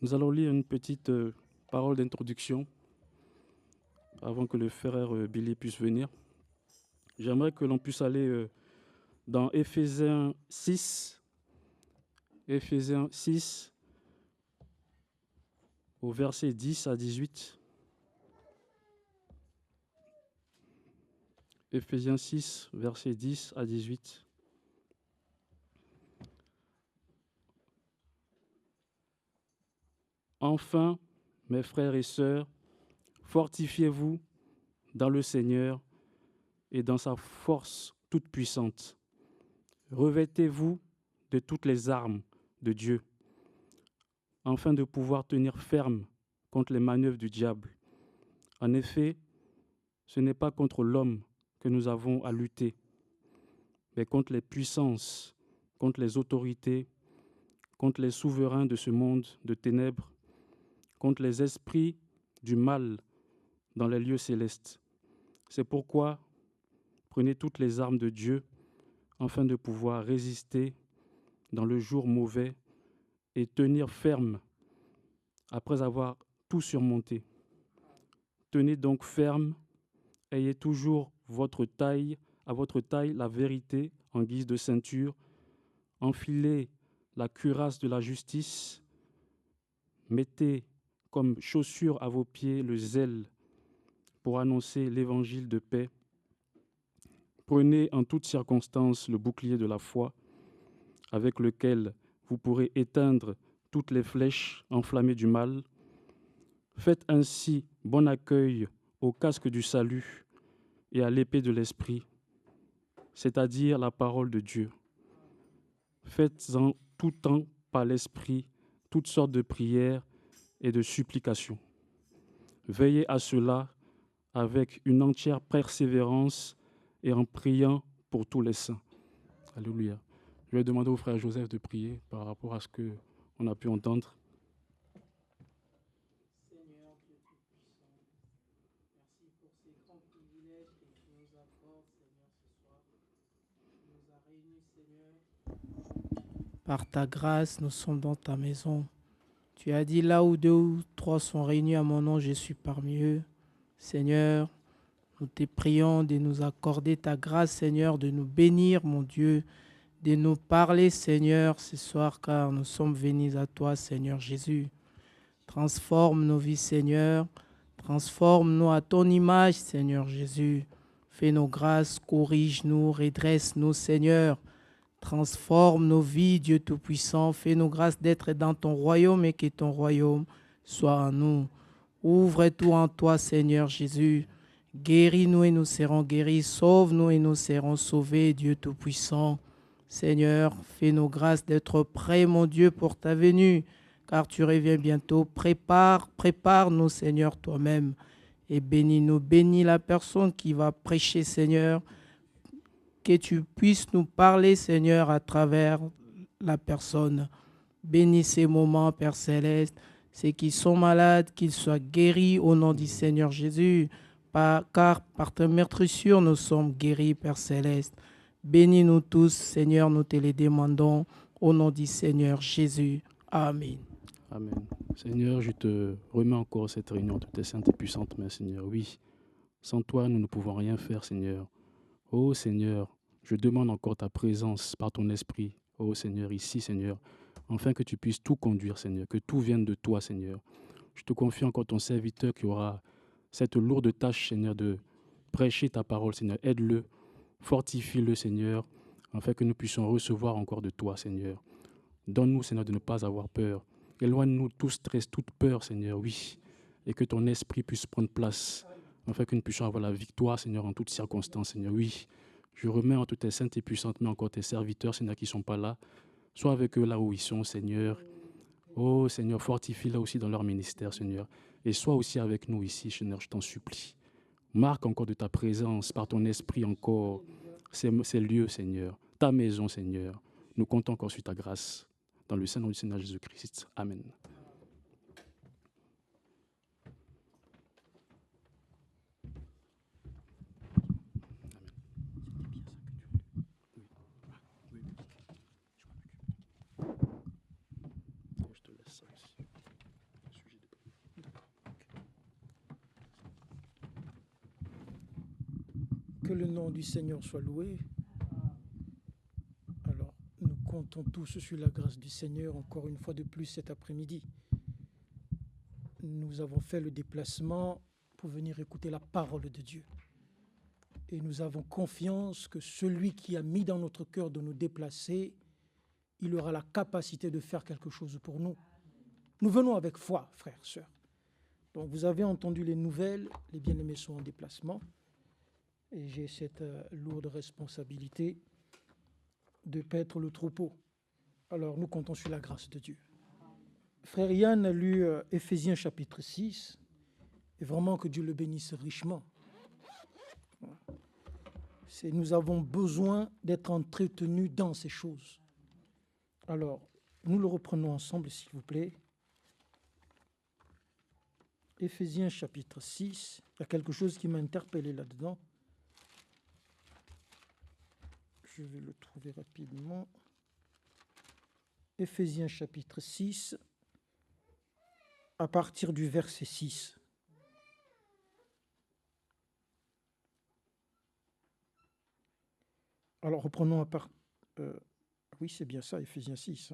Nous allons lire une petite parole d'introduction avant que le frère Billy puisse venir. J'aimerais que l'on puisse aller dans Éphésiens 6, au verset 10 à 18. Éphésiens 6, verset 10 à 18. Enfin, mes frères et sœurs, fortifiez-vous dans le Seigneur et dans sa force toute puissante. Revêtez-vous de toutes les armes de Dieu, afin de pouvoir tenir ferme contre les manœuvres du diable. En effet, ce n'est pas contre l'homme que nous avons à lutter, mais contre les puissances, contre les autorités, contre les souverains de ce monde de ténèbres, contre les esprits du mal dans les lieux célestes. C'est pourquoi prenez toutes les armes de Dieu afin de pouvoir résister dans le jour mauvais et tenir ferme après avoir tout surmonté. Tenez donc ferme, ayez toujours à votre taille la vérité en guise de ceinture, enfilez la cuirasse de la justice, mettez comme chaussure à vos pieds le zèle pour annoncer l'évangile de paix. Prenez en toutes circonstances le bouclier de la foi, avec lequel vous pourrez éteindre toutes les flèches enflammées du mal. Faites ainsi bon accueil au casque du salut et à l'épée de l'esprit, c'est-à-dire la parole de Dieu. Faites-en tout temps par l'esprit toutes sortes de prières et de supplications. Veillez à cela avec une entière persévérance et en priant pour tous les saints. Alléluia. Je vais demander au frère Joseph de prier par rapport à ce qu'on a pu entendre. Seigneur Dieu Tout-Puissant, merci pour ces grands privilèges que tu nous accordes, Seigneur, ce soir. Tu nous as réunis, Seigneur. Par ta grâce, nous sommes dans ta maison. Tu as dit là où deux ou trois sont réunis à mon nom, je suis parmi eux. Seigneur, nous te prions de nous accorder ta grâce, Seigneur, de nous bénir, mon Dieu, de nous parler, Seigneur, ce soir, car nous sommes venus à toi, Seigneur Jésus. Transforme nos vies, Seigneur. Transforme-nous à ton image, Seigneur Jésus. Fais nos grâces, corrige-nous, redresse-nous, Seigneur. Transforme nos vies, Dieu Tout-Puissant. Fais nos grâces d'être dans ton royaume et que ton royaume soit en nous. Ouvre tout en toi, Seigneur Jésus. Guéris-nous et nous serons guéris. Sauve-nous et nous serons sauvés, Dieu Tout-Puissant. Seigneur, fais nos grâces d'être prêts, mon Dieu, pour ta venue, car tu reviens bientôt. Prépare-nous, Seigneur, toi-même. Et bénis-nous. Bénis la personne qui va prêcher, Seigneur. Que tu puisses nous parler, Seigneur, à travers la personne. Bénis ces moments, Père Céleste. Ceux qui sont malades, qu'ils soient guéris au nom du Seigneur Jésus. Car par ta meurtrissure, nous sommes guéris, Père Céleste. Bénis-nous tous, Seigneur, nous te les demandons. Au nom du Seigneur Jésus. Amen. Amen. Seigneur, je te remets encore cette réunion de tes saintes et puissantes mains, Seigneur. Oui, sans toi, nous ne pouvons rien faire, Seigneur. Oh Seigneur, je demande encore ta présence par ton esprit. Oh Seigneur, ici, Seigneur, afin que tu puisses tout conduire, Seigneur, que tout vienne de toi, Seigneur. Je te confie encore ton serviteur qui aura cette lourde tâche, Seigneur, de prêcher ta parole, Seigneur. Aide-le, fortifie-le, Seigneur, afin que nous puissions recevoir encore de toi, Seigneur. Donne-nous, Seigneur, de ne pas avoir peur. Éloigne-nous tout stress, toute peur, Seigneur, oui. Et que ton esprit puisse prendre place, afin que nous puissions avoir la victoire, Seigneur, en toutes circonstances, Seigneur, oui. Je remets entre tes saintes et puissantes mains encore tes serviteurs, Seigneur, qui ne sont pas là. Sois avec eux là où ils sont, Seigneur. Oh, Seigneur, fortifie-les aussi dans leur ministère, Seigneur. Et sois aussi avec nous ici, Seigneur, je t'en supplie. Marque encore de ta présence, par ton esprit encore, ces lieux, Seigneur. Ta maison, Seigneur. Nous comptons encore sur ta grâce. Dans le Saint nom du Seigneur Jésus-Christ. Amen. Je te laisse ça ici. Que le nom du Seigneur soit loué. Alors, nous comptons tous sur la grâce du Seigneur, encore une fois de plus cet après-midi. Nous avons fait le déplacement pour venir écouter la parole de Dieu. Et nous avons confiance que celui qui a mis dans notre cœur de nous déplacer, il aura la capacité de faire quelque chose pour nous. Nous venons avec foi, frères, sœurs. Donc vous avez entendu les nouvelles, les bien-aimés sont en déplacement. Et j'ai cette lourde responsabilité de paître le troupeau. Alors nous comptons sur la grâce de Dieu. Frère Yann a lu Éphésiens chapitre 6, et vraiment que Dieu le bénisse richement. Nous avons besoin d'être entretenus dans ces choses. Alors, nous le reprenons ensemble, s'il vous plaît. Éphésiens chapitre 6, il y a quelque chose qui m'a interpellé là-dedans. Je vais le trouver rapidement. Éphésiens chapitre 6, à partir du verset 6. Alors, reprenons oui, c'est bien ça, Éphésiens 6.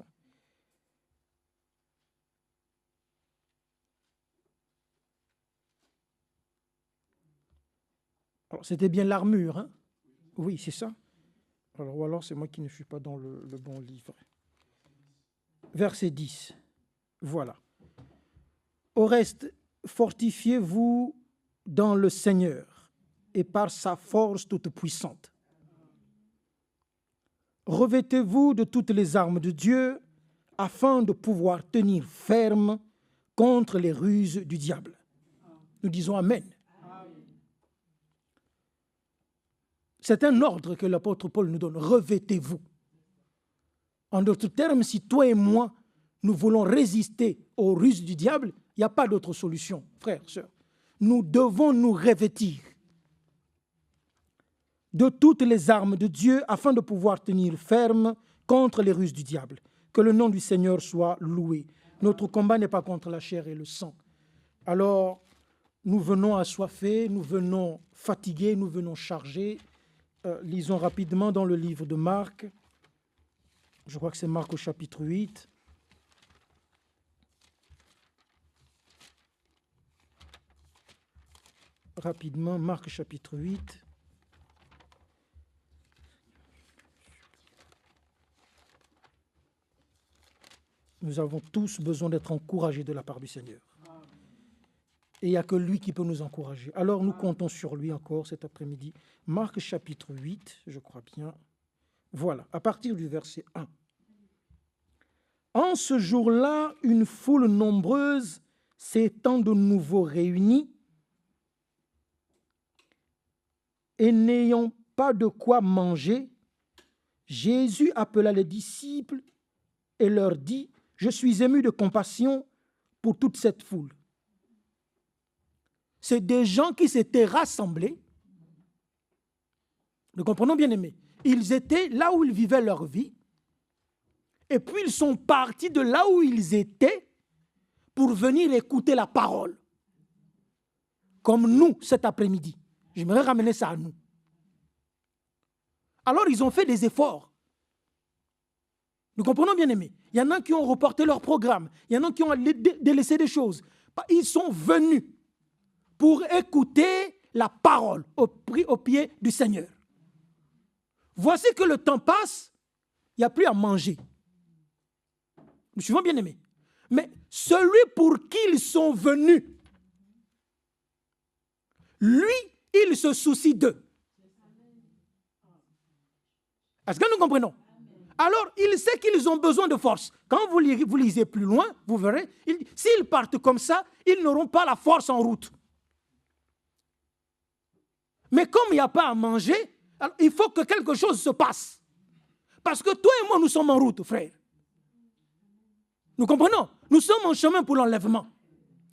Alors, c'était bien l'armure, hein? Oui, c'est ça. Alors, ou alors, c'est moi qui ne suis pas dans le bon livre. Verset 10. Voilà. Au reste, fortifiez-vous dans le Seigneur et par sa force toute puissante. Revêtez-vous de toutes les armes de Dieu afin de pouvoir tenir ferme contre les ruses du diable. Nous disons Amen. C'est un ordre que l'apôtre Paul nous donne. Revêtez-vous. En d'autres termes, si toi et moi, nous voulons résister aux ruses du diable, il n'y a pas d'autre solution, frères, sœurs. Nous devons nous revêtir de toutes les armes de Dieu afin de pouvoir tenir ferme contre les ruses du diable. Que le nom du Seigneur soit loué. Notre combat n'est pas contre la chair et le sang. Alors, nous venons assoiffés, nous venons fatigués, nous venons chargés. Lisons rapidement dans le livre de Marc. Je crois que c'est Marc au chapitre 8. Rapidement, Marc chapitre 8. Nous avons tous besoin d'être encouragés de la part du Seigneur. Et il n'y a que lui qui peut nous encourager. Alors nous comptons sur lui encore cet après-midi. Marc chapitre 8, je crois bien. Voilà, à partir du verset 1. En ce jour-là, une foule nombreuse s'étant de nouveau réunie et n'ayant pas de quoi manger, Jésus appela les disciples et leur dit: je suis ému de compassion pour toute cette foule. C'est des gens qui s'étaient rassemblés. Nous comprenons, bien aimés. Ils étaient là où ils vivaient leur vie. Et puis ils sont partis de là où ils étaient pour venir écouter la parole. Comme nous cet après-midi. J'aimerais ramener ça à nous. Alors ils ont fait des efforts. Nous comprenons, bien aimés. Il y en a qui ont reporté leur programme. Il y en a qui ont délaissé des choses. Ils sont venus pour écouter la parole au pied du Seigneur. Voici que le temps passe, il n'y a plus à manger. Nous suivons, bien aimés. Mais celui pour qui ils sont venus, lui, il se soucie d'eux. Est-ce que nous comprenons? Alors, il sait qu'ils ont besoin de force. Quand vous lisez plus loin, vous verrez, s'ils partent comme ça, ils n'auront pas la force en route. Mais comme il n'y a pas à manger, alors il faut que quelque chose se passe. Parce que toi et moi, nous sommes en route, frère. Nous comprenons? Nous sommes en chemin pour l'enlèvement.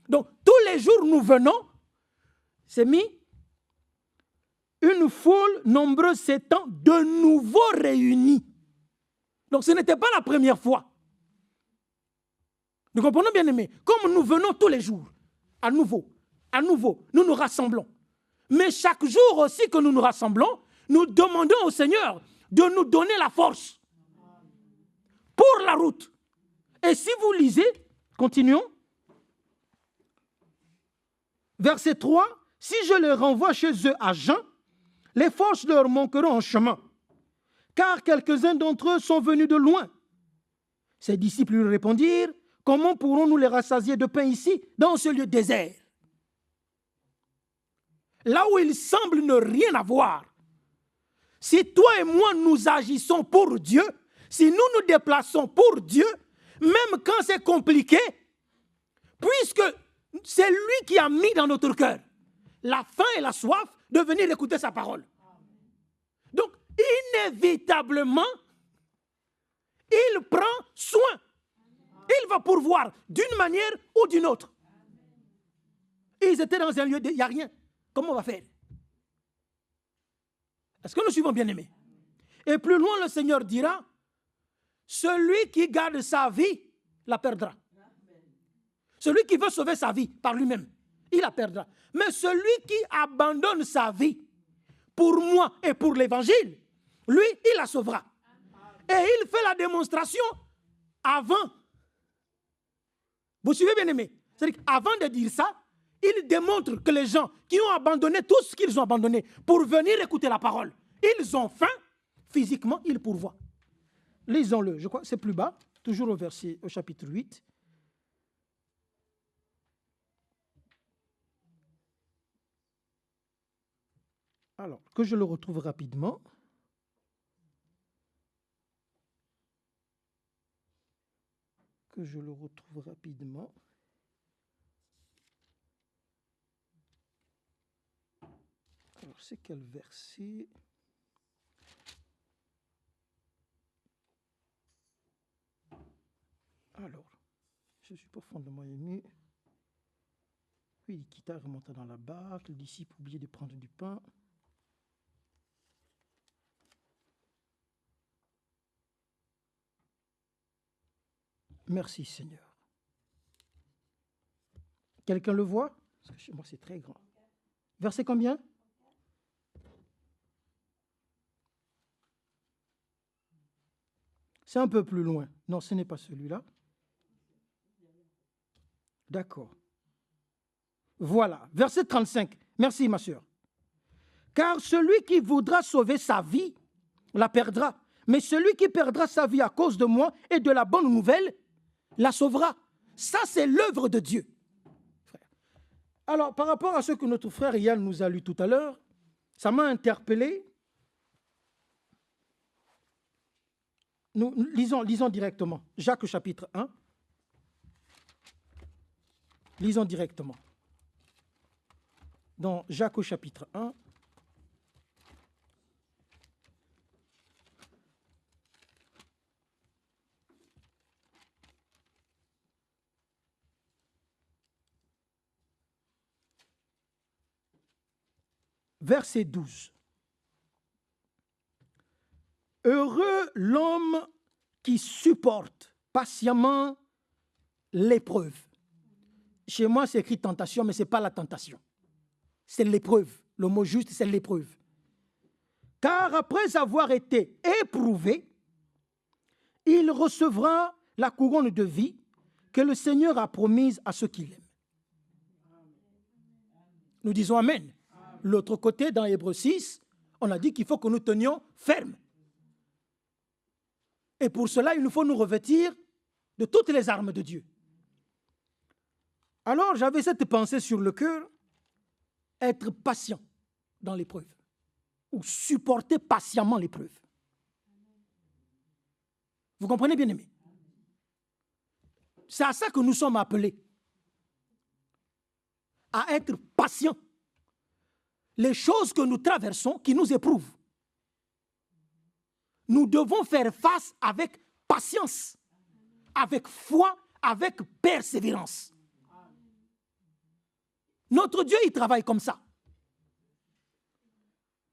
Donc, tous les jours, nous venons, c'est mis, une foule nombreuse s'étant de nouveau réunie. Donc, ce n'était pas la première fois. Nous comprenons, bien aimés. Comme nous venons tous les jours, à nouveau, nous nous rassemblons. Mais chaque jour aussi que nous nous rassemblons, nous demandons au Seigneur de nous donner la force pour la route. Et si vous lisez, continuons. Verset 3, « Si je les renvoie chez eux à jeun, les forces leur manqueront en chemin, car quelques-uns d'entre eux sont venus de loin. » Ses disciples lui répondirent, « Comment pourrons-nous les rassasier de pain ici, dans ce lieu désert ?» Là où il semble ne rien avoir. Si toi et moi nous agissons pour Dieu, si nous nous déplaçons pour Dieu, même quand c'est compliqué, puisque c'est lui qui a mis dans notre cœur la faim et la soif de venir écouter sa parole. Donc, inévitablement, il prend soin. Il va pourvoir d'une manière ou d'une autre. Ils étaient dans un lieu, il n'y a rien. Comment on va faire? Est-ce que nous suivons, bien-aimés? Et plus loin, le Seigneur dira, celui qui garde sa vie la perdra. Celui qui veut sauver sa vie par lui-même, il la perdra. Mais celui qui abandonne sa vie pour moi et pour l'évangile, lui, il la sauvera. Et il fait la démonstration avant. Vous suivez, bien-aimés? C'est-à-dire qu'avant de dire ça, il démontre que les gens qui ont abandonné tout ce qu'ils ont abandonné pour venir écouter la parole, ils ont faim, physiquement, ils pourvoient. Lisons-le, je crois que c'est plus bas, toujours au chapitre 8. Alors, que je le retrouve rapidement. Alors, c'est quel verset? Alors, je suis profondément ému. Puis il quitta, remonta dans la barque, le disciple oubliait de prendre du pain. Merci Seigneur. Quelqu'un le voit? Parce que chez moi c'est très grand. Verset combien? C'est un peu plus loin. Non, ce n'est pas celui-là. D'accord. Voilà, verset 35. Merci ma soeur. Car celui qui voudra sauver sa vie la perdra. Mais celui qui perdra sa vie à cause de moi et de la bonne nouvelle la sauvera. Ça, c'est l'œuvre de Dieu. Alors, par rapport à ce que notre frère Yann nous a lu tout à l'heure, ça m'a interpellé. Nous lisons directement. Jacques chapitre 1. Lisons directement. Dans Jacques au chapitre 1. Verset 12. Heureux l'homme qui supporte patiemment l'épreuve. Chez moi, c'est écrit tentation, mais ce n'est pas la tentation. C'est l'épreuve. Le mot juste, c'est l'épreuve. Car après avoir été éprouvé, il recevra la couronne de vie que le Seigneur a promise à ceux qui l'aiment. Nous disons Amen. L'autre côté, dans Hébreux 6, on a dit qu'il faut que nous tenions ferme. Et pour cela, il nous faut nous revêtir de toutes les armes de Dieu. Alors, j'avais cette pensée sur le cœur, être patient dans l'épreuve, ou supporter patiemment l'épreuve. Vous comprenez, bien-aimés? C'est à ça que nous sommes appelés, à être patients. Les choses que nous traversons, qui nous éprouvent, nous devons faire face avec patience, avec foi, avec persévérance. Notre Dieu, il travaille comme ça.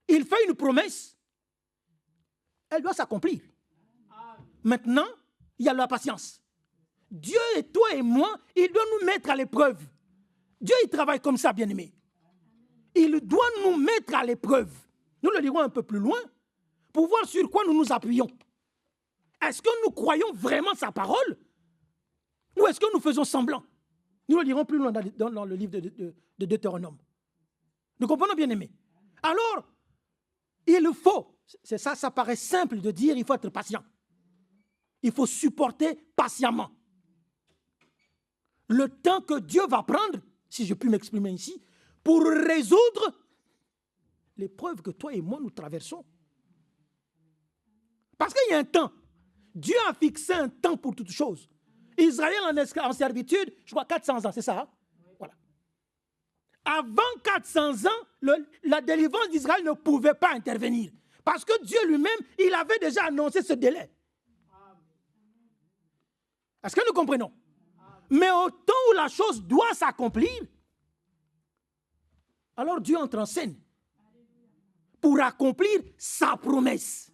Il fait une promesse, elle doit s'accomplir. Maintenant, il y a la patience. Dieu et toi et moi, il doit nous mettre à l'épreuve. Dieu, il travaille comme ça, bien-aimé. il doit nous mettre à l'épreuve. Nous le lirons un peu plus loin pour voir sur quoi nous nous appuyons. Est-ce que nous croyons vraiment sa parole ou est-ce que nous faisons semblant? Nous le lirons plus loin dans le livre de Deutéronome. Nous comprenons, bien aimés. Alors, il faut, c'est ça, ça paraît simple de dire, il faut être patient. Il faut supporter patiemment le temps que Dieu va prendre, si je puis m'exprimer ici, pour résoudre l'épreuve que toi et moi nous traversons. Parce qu'il y a un temps. Dieu a fixé un temps pour toutes choses. Israël en servitude, je crois 400 ans, c'est ça? Hein? Voilà. Avant 400 ans, la délivrance d'Israël ne pouvait pas intervenir. Parce que Dieu lui-même, il avait déjà annoncé ce délai. Est-ce que nous comprenons? Mais au temps où la chose doit s'accomplir, alors Dieu entre en scène pour accomplir sa promesse.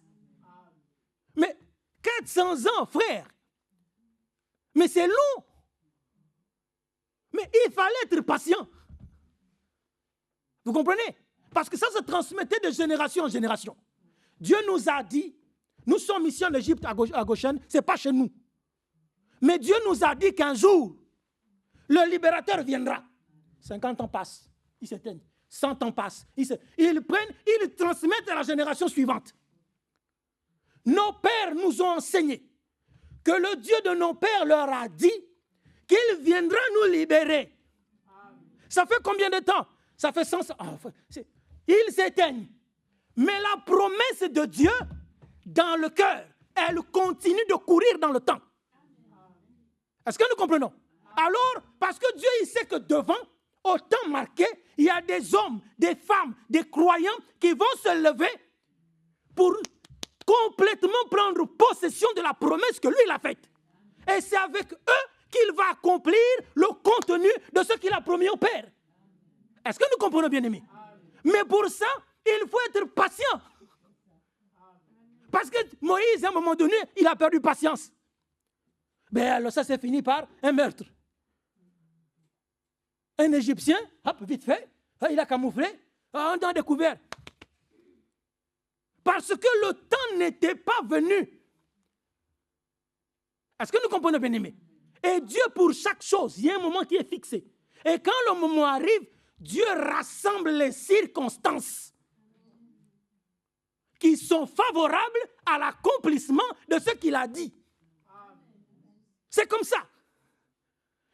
Mais 400 ans, frère, mais c'est long. Mais il fallait être patient. Vous comprenez? Parce que ça se transmettait de génération en génération. Dieu nous a dit, nous sommes ici en Égypte, à Goshen, ce n'est pas chez nous. Mais Dieu nous a dit qu'un jour, le libérateur viendra. 50 ans passent, ils s'éteignent. 100 ans passent, ils prennent, ils transmettent à la génération suivante. Nos pères nous ont enseigné que le Dieu de nos pères leur a dit qu'il viendra nous libérer. Ça fait combien de temps? Ça fait 100 ans. Ils s'éteignent. Mais la promesse de Dieu, dans le cœur, elle continue de courir dans le temps. Est-ce que nous comprenons? Alors, parce que Dieu, il sait que devant, au temps marqué, il y a des hommes, des femmes, des croyants qui vont se lever pour complètement prendre possession de la promesse que lui, il a faite. Et c'est avec eux qu'il va accomplir le contenu de ce qu'il a promis au Père. Est-ce que nous comprenons, bien aimés? Mais pour ça, il faut être patient. Parce que Moïse, à un moment donné, il a perdu patience. Mais alors ça s'est fini par un meurtre. Un Égyptien, hop, vite fait, il a camouflé, on a découvert. Parce que le temps n'était pas venu. Est-ce que nous comprenons, bien aimés? Et Dieu, pour chaque chose, il y a un moment qui est fixé. Et quand le moment arrive, Dieu rassemble les circonstances qui sont favorables à l'accomplissement de ce qu'il a dit. C'est comme ça.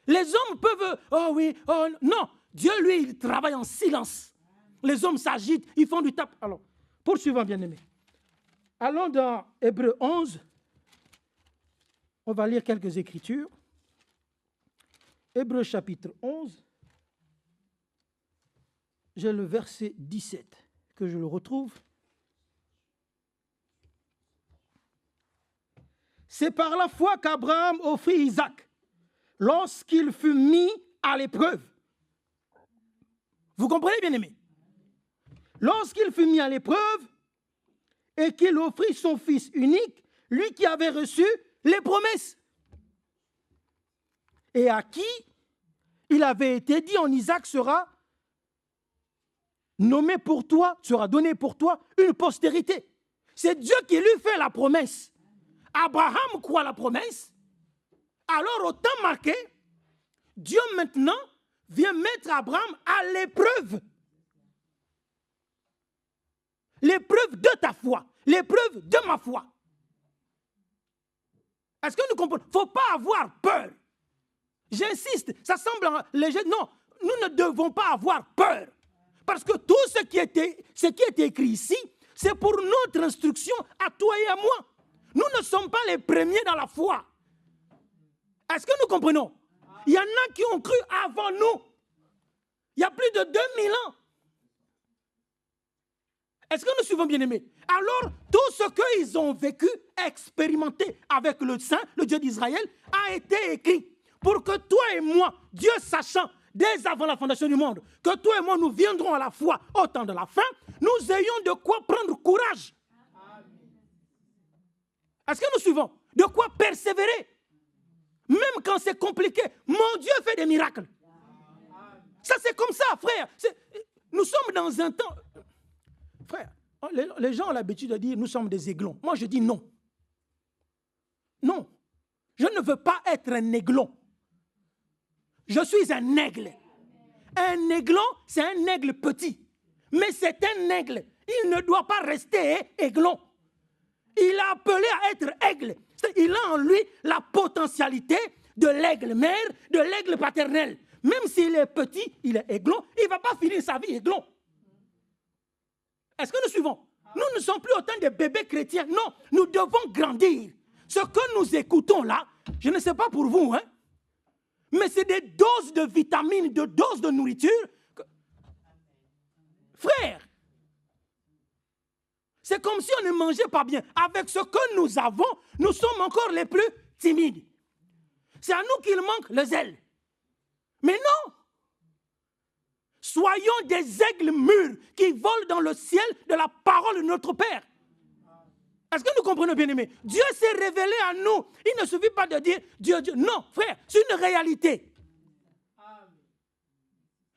Les hommes peuvent, oh oui, oh non. Dieu, lui, il travaille en silence. Les hommes s'agitent, ils font du tap. Alors, poursuivons, bien-aimés. Allons dans Hébreux 11. On va lire quelques écritures. Hébreux chapitre 11. J'ai le verset 17, que je le retrouve. C'est par la foi qu'Abraham offrit Isaac lorsqu'il fut mis à l'épreuve. Vous comprenez, bien-aimés? Lorsqu'il fut mis à l'épreuve et qu'il offrit son fils unique, lui qui avait reçu les promesses et à qui il avait été dit en Isaac sera nommé pour toi, sera donné pour toi une postérité. C'est Dieu qui lui fait la promesse. Abraham croit la promesse. Alors, au temps marqué, Dieu maintenant vient mettre Abraham à l'épreuve. L'épreuve de ta foi, l'épreuve de ma foi. Est-ce que nous comprenons? Il ne faut pas avoir peur. J'insiste, ça semble léger. Non, nous ne devons pas avoir peur. Parce que tout ce qui est écrit ici, c'est pour notre instruction à toi et à moi. Nous ne sommes pas les premiers dans la foi. Est-ce que nous comprenons? Il y en a qui ont cru avant nous. Il y a plus de 2000 ans. Est-ce que nous suivons, bien-aimés? Alors, tout ce qu'ils ont vécu, expérimenté avec le Saint, le Dieu d'Israël, a été écrit pour que toi et moi, Dieu sachant dès avant la fondation du monde, que toi et moi nous viendrons à la foi au temps de la fin, nous ayons de quoi prendre courage. Est-ce que nous suivons? De quoi persévérer. Même quand c'est compliqué, mon Dieu fait des miracles. Ça, c'est comme ça, frère. Nous sommes dans un temps... Frère, les gens ont l'habitude de dire nous sommes des aiglons. Moi, je dis non. Non. Je ne veux pas être un aiglon. Je suis un aigle. Un aiglon, c'est un aigle petit. Mais c'est un aigle. Il ne doit pas rester aiglon. Il est appelé à être aigle. Il a en lui la potentialité de l'aigle mère, de l'aigle paternel. Même s'il est petit, il est aiglon, il ne va pas finir sa vie aiglon. Est-ce que nous suivons? Nous ne sommes plus autant de bébés chrétiens. Non, nous devons grandir. Ce que nous écoutons là, je ne sais pas pour vous, hein, mais c'est des doses de vitamines, de doses de nourriture. Frère, c'est comme si on ne mangeait pas bien. Avec ce que nous avons, nous sommes encore les plus timides. C'est à nous qu'il manque le zèle. Mais non! Soyons des aigles mûrs qui volent dans le ciel de la parole de notre Père. Est-ce que nous comprenons, bien-aimés? Dieu s'est révélé à nous. Il ne suffit pas de dire Dieu, Dieu. Non, frère, c'est une réalité.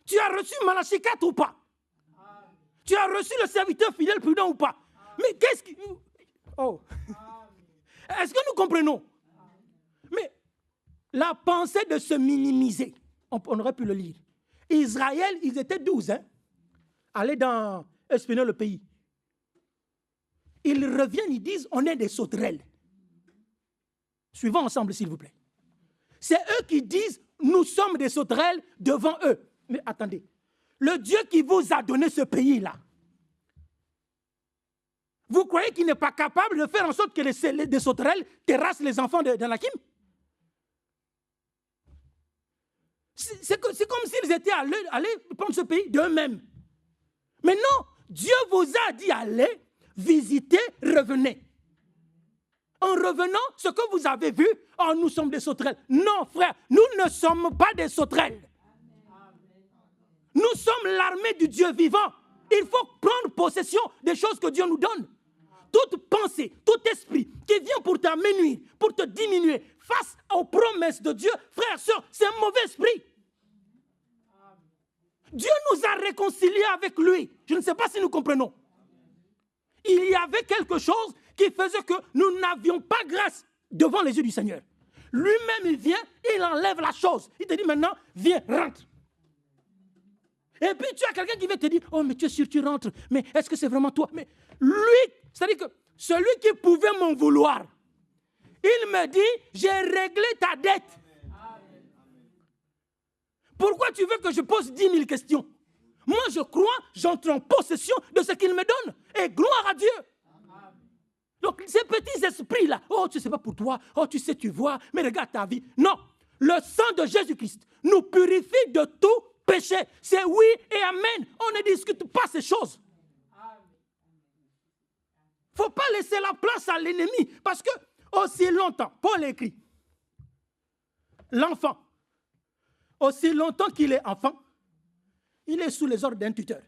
Tu as reçu Malachie 4 ou pas? Tu as reçu le serviteur fidèle prudent ou pas? Mais qu'est-ce qui... Oh! Est-ce que nous comprenons? Mais la pensée de se minimiser, on aurait pu le lire. Israël, ils étaient 12, hein? Aller espionner le pays. Ils reviennent, ils disent, on est des sauterelles. Suivons ensemble, s'il vous plaît. C'est eux qui disent, nous sommes des sauterelles devant eux. Mais attendez, le Dieu qui vous a donné ce pays-là, vous croyez qu'il n'est pas capable de faire en sorte que les sauterelles terrassent les enfants d'Anakim? C'est comme s'ils étaient allés prendre ce pays d'eux-mêmes. Mais non, Dieu vous a dit allez, visitez, revenez. En revenant, ce que vous avez vu, oh, nous sommes des sauterelles. Non, frère, nous ne sommes pas des sauterelles. Nous sommes l'armée du Dieu vivant. Il faut prendre possession des choses que Dieu nous donne. Toute pensée, tout esprit qui vient pour t'amenuire, pour te diminuer face aux promesses de Dieu, frère, sœur, c'est un mauvais esprit. Dieu nous a réconciliés avec lui. Je ne sais pas si nous comprenons. Il y avait quelque chose qui faisait que nous n'avions pas grâce devant les yeux du Seigneur. Lui-même, il vient, il enlève la chose. Il te dit maintenant, viens, rentre. Et puis tu as quelqu'un qui vient te dire, oh mais tu es sûr, tu rentres, mais est-ce que c'est vraiment toi? Mais lui, c'est-à-dire que celui qui pouvait m'en vouloir, il me dit, j'ai réglé ta dette. Pourquoi tu veux que je pose 10 000 questions? Moi je crois, j'entre en possession de ce qu'il me donne. Et gloire à Dieu. Donc ces petits esprits-là, oh tu sais pas pour toi, oh tu sais, tu vois, mais regarde ta vie. Non, le sang de Jésus-Christ nous purifie de tout péché. C'est oui et amen. On ne discute pas ces choses. Il ne faut pas laisser la place à l'ennemi. Parce que aussi longtemps, Paul écrit, l'enfant, aussi longtemps qu'il est enfant, il est sous les ordres d'un tuteur.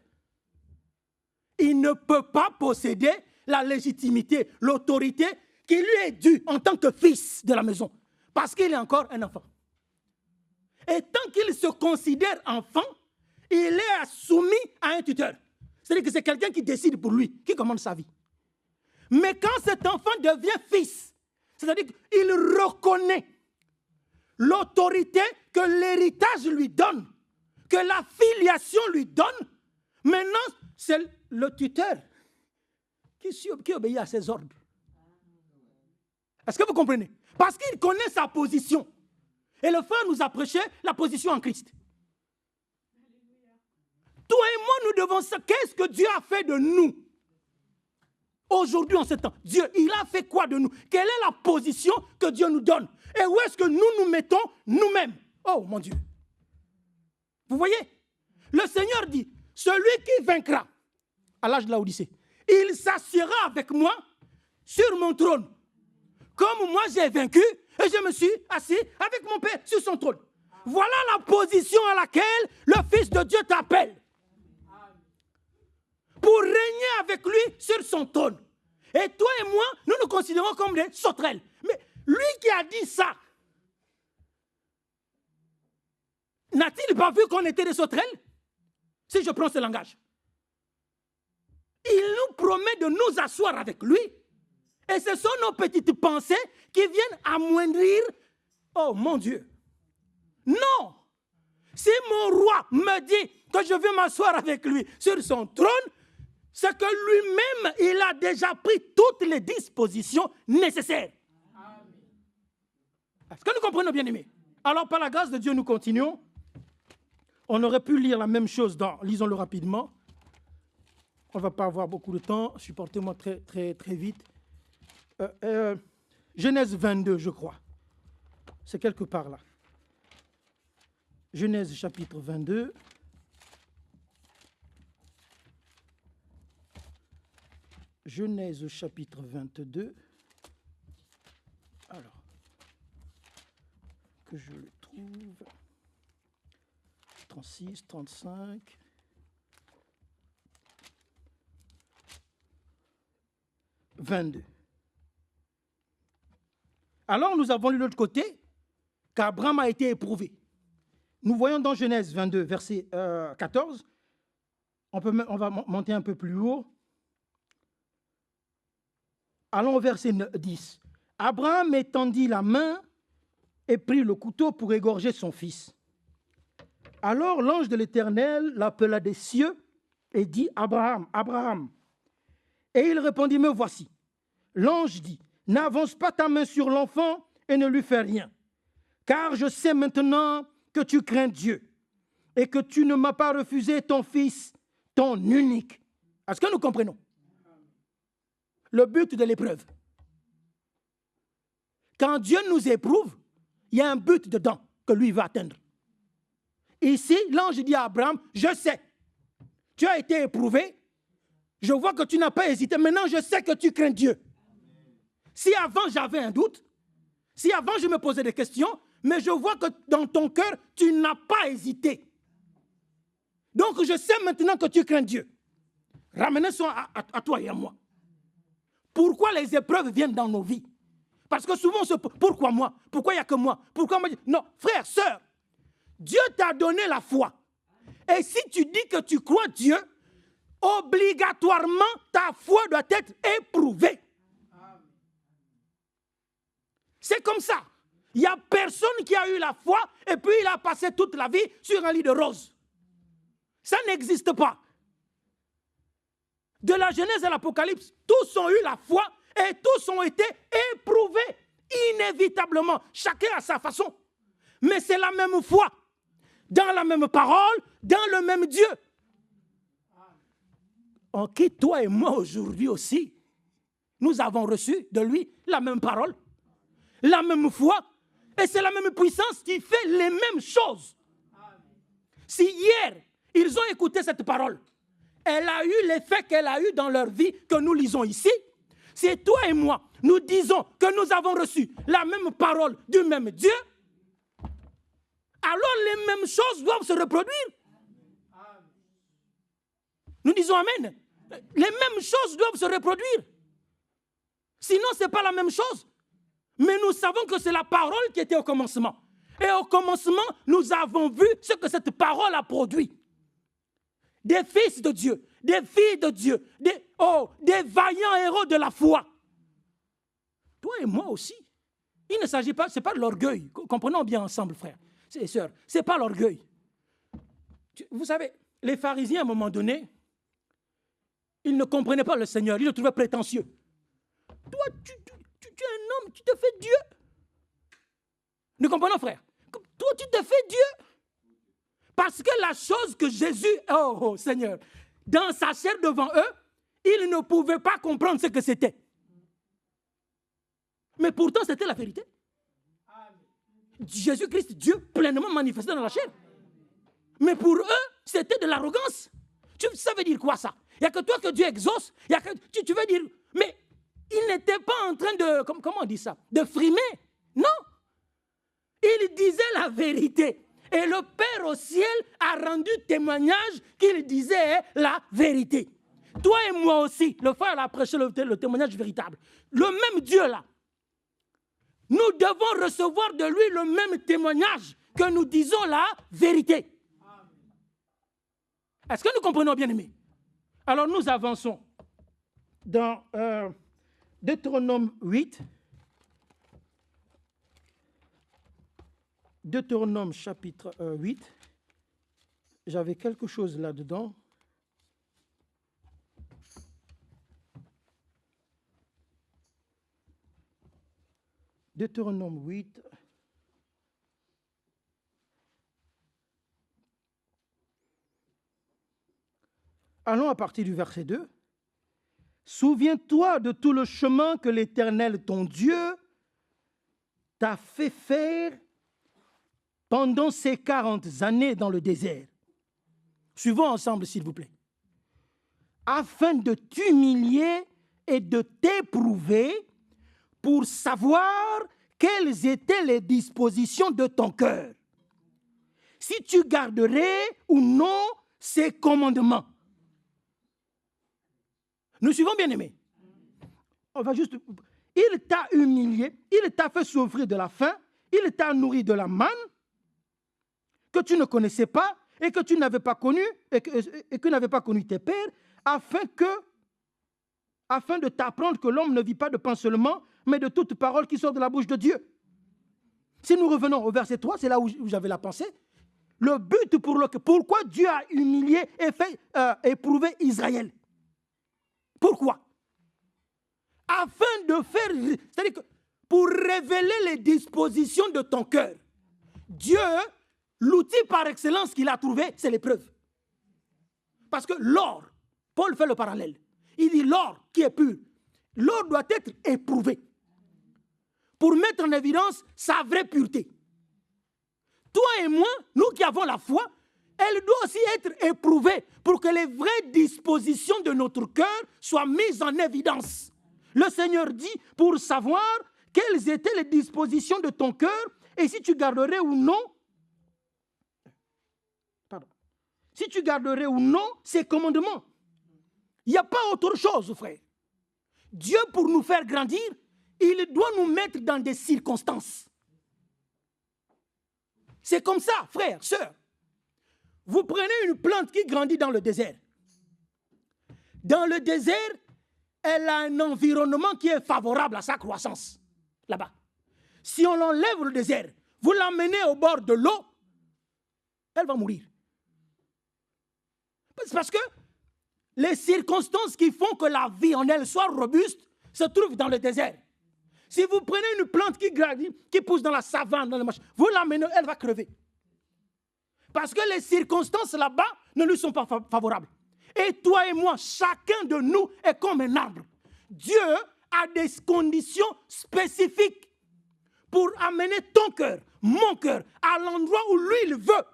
Il ne peut pas posséder la légitimité, l'autorité qui lui est due en tant que fils de la maison. Parce qu'il est encore un enfant. Et tant qu'il se considère enfant, il est soumis à un tuteur. C'est-à-dire que c'est quelqu'un qui décide pour lui, qui commande sa vie. Mais quand cet enfant devient fils, c'est-à-dire qu'il reconnaît l'autorité que l'héritage lui donne, que la filiation lui donne, maintenant c'est le tuteur qui obéit à ses ordres. Est-ce que vous comprenez? Parce qu'il connaît sa position. Et le frère nous a prêché la position en Christ. Toi et moi, nous devons savoir qu'est-ce que Dieu a fait de nous. Aujourd'hui, en ce temps, Dieu, il a fait quoi de nous? Quelle est la position que Dieu nous donne? Et où est-ce que nous nous mettons nous-mêmes? Oh mon Dieu! Vous voyez? Le Seigneur dit, celui qui vaincra à l'âge de la Odyssée, il s'assiera avec moi sur mon trône. Comme moi j'ai vaincu et je me suis assis avec mon Père sur son trône. Voilà la position à laquelle le Fils de Dieu t'appelle. Pour régner avec lui sur son trône. Et toi et moi, nous nous considérons comme des sauterelles. Mais lui qui a dit ça, n'a-t-il pas vu qu'on était des sauterelles? si je prends ce langage. Il nous promet de nous asseoir avec lui. Et ce sont nos petites pensées qui viennent amoindrir. Oh mon Dieu. Non. Si mon roi me dit que je veux m'asseoir avec lui sur son trône, c'est que lui-même, il a déjà pris toutes les dispositions nécessaires. Est-ce que nous comprenons, bien-aimés? Alors, par la grâce de Dieu, nous continuons. On aurait pu lire la même chose lisons-le rapidement. On ne va pas avoir beaucoup de temps. Supportez-moi très, très, très vite. Genèse 22, je crois. C'est quelque part là. Genèse chapitre 22. Genèse chapitre 22. Alors, que je le trouve. 36, 35. « 22. Alors, nous avons lu de l'autre côté qu'Abraham a été éprouvé. Nous voyons dans Genèse 22, verset 14. On va monter un peu plus haut. Allons au verset 10. Abraham étendit la main et prit le couteau pour égorger son fils. Alors l'ange de l'Éternel l'appela des cieux et dit « Abraham, Abraham !» Et il répondit « Me voici !» L'ange dit « N'avance pas ta main sur l'enfant et ne lui fais rien, car je sais maintenant que tu crains Dieu et que tu ne m'as pas refusé ton fils, ton unique. » Est-ce que nous comprenons? Le but de l'épreuve. Quand Dieu nous éprouve, il y a un but dedans que lui va atteindre. Ici, l'ange dit à Abraham, je sais, tu as été éprouvé, je vois que tu n'as pas hésité, maintenant je sais que tu crains Dieu. Si avant j'avais un doute, si avant je me posais des questions, mais je vois que dans ton cœur, tu n'as pas hésité. Donc je sais maintenant que tu crains Dieu. Ramenez ça à toi et à moi. Pourquoi les épreuves viennent dans nos vies? Parce que souvent on se pose, pourquoi moi? Pourquoi il n'y a que moi? Pourquoi moi? Non, frère, sœur, Dieu t'a donné la foi. Et si tu dis que tu crois Dieu, obligatoirement ta foi doit être éprouvée. C'est comme ça. Il n'y a personne qui a eu la foi et puis il a passé toute la vie sur un lit de roses. Ça n'existe pas. De la Genèse à l'Apocalypse, tous ont eu la foi et tous ont été éprouvés inévitablement, chacun à sa façon. Mais c'est la même foi, dans la même parole, dans le même Dieu. En qui toi et moi aujourd'hui aussi, nous avons reçu de lui la même parole, la même foi, et c'est la même puissance qui fait les mêmes choses. Si hier, ils ont écouté cette parole, elle a eu l'effet qu'elle a eu dans leur vie que nous lisons ici. Si toi et moi, nous disons que nous avons reçu la même parole du même Dieu, alors les mêmes choses doivent se reproduire. Nous disons Amen. Les mêmes choses doivent se reproduire. Sinon, ce n'est pas la même chose. Mais nous savons que c'est la parole qui était au commencement. Et au commencement, nous avons vu ce que cette parole a produit. Des fils de Dieu, des filles de Dieu, des vaillants héros de la foi. Toi et moi aussi. Il ne s'agit pas, ce n'est pas de l'orgueil. Comprenons bien ensemble, frères et sœurs. Ce n'est pas l'orgueil. Vous savez, les pharisiens, à un moment donné, ils ne comprenaient pas le Seigneur. Ils le trouvaient prétentieux. Toi, tu es un homme, tu te fais Dieu. Nous comprenons, frère? Toi, tu te fais Dieu. Parce que la chose que Jésus, oh Seigneur, dans sa chair devant eux, ils ne pouvaient pas comprendre ce que c'était. Mais pourtant, c'était la vérité. Jésus-Christ, Dieu pleinement manifesté dans la chair. Mais pour eux, c'était de l'arrogance. Ça veut dire quoi ça? Il n'y a que toi que Dieu exauce. Tu veux dire, mais il n'était pas en train de, comment on dit ça? De frimer. Non. Il disait la vérité. Et le Père au ciel a rendu témoignage qu'il disait la vérité. Toi et moi aussi, le frère a prêché le témoignage véritable. Le même Dieu là, nous devons recevoir de lui le même témoignage que nous disons la vérité. Est-ce que nous comprenons, bien-aimés? Alors nous avançons dans Deutéronome 8. Deutéronome chapitre 8. J'avais quelque chose là-dedans. Deutéronome 8. Allons à partir du verset 2. Souviens-toi de tout le chemin que l'Éternel, ton Dieu, t'a fait faire pendant ces 40 années dans le désert. Suivons ensemble, s'il vous plaît. Afin de t'humilier et de t'éprouver pour savoir quelles étaient les dispositions de ton cœur. Si tu garderais ou non ces commandements. Nous suivons, bien-aimés. On va juste... Il t'a humilié, il t'a fait souffrir de la faim, il t'a nourri de la manne que tu ne connaissais pas et que tu n'avais pas connu et que n'avaient pas connu tes pères, afin de t'apprendre que l'homme ne vit pas de pain seulement, mais de toute parole qui sort de la bouche de Dieu. Si nous revenons au verset 3, c'est là où j'avais la pensée. Le but pourquoi Dieu a humilié et fait éprouver Israël. Pourquoi? Afin de faire, c'est-à-dire que pour révéler les dispositions de ton cœur. Dieu, l'outil par excellence qu'il a trouvé, c'est l'épreuve. Parce que l'or, Paul fait le parallèle. Il dit l'or qui est pur, l'or doit être éprouvé pour mettre en évidence sa vraie pureté. Toi et moi, nous qui avons la foi, elle doit aussi être éprouvée pour que les vraies dispositions de notre cœur soient mises en évidence. Le Seigneur dit pour savoir quelles étaient les dispositions de ton cœur et si tu garderais ou non, ces commandements. Il n'y a pas autre chose, frère. Dieu, pour nous faire grandir, il doit nous mettre dans des circonstances. C'est comme ça, frère, sœur. Vous prenez une plante qui grandit dans le désert. Dans le désert, elle a un environnement qui est favorable à sa croissance, là-bas. Si on enlève le désert, vous l'emmenez au bord de l'eau, elle va mourir. C'est parce que les circonstances qui font que la vie en elle soit robuste se trouvent dans le désert. Si vous prenez une plante qui grandit, qui pousse dans la savane, dans le machin, vous l'emmenez, elle va crever. Parce que les circonstances là-bas ne lui sont pas favorables. Et toi et moi, chacun de nous est comme un arbre. Dieu a des conditions spécifiques pour amener ton cœur, mon cœur, à l'endroit où lui, il veut.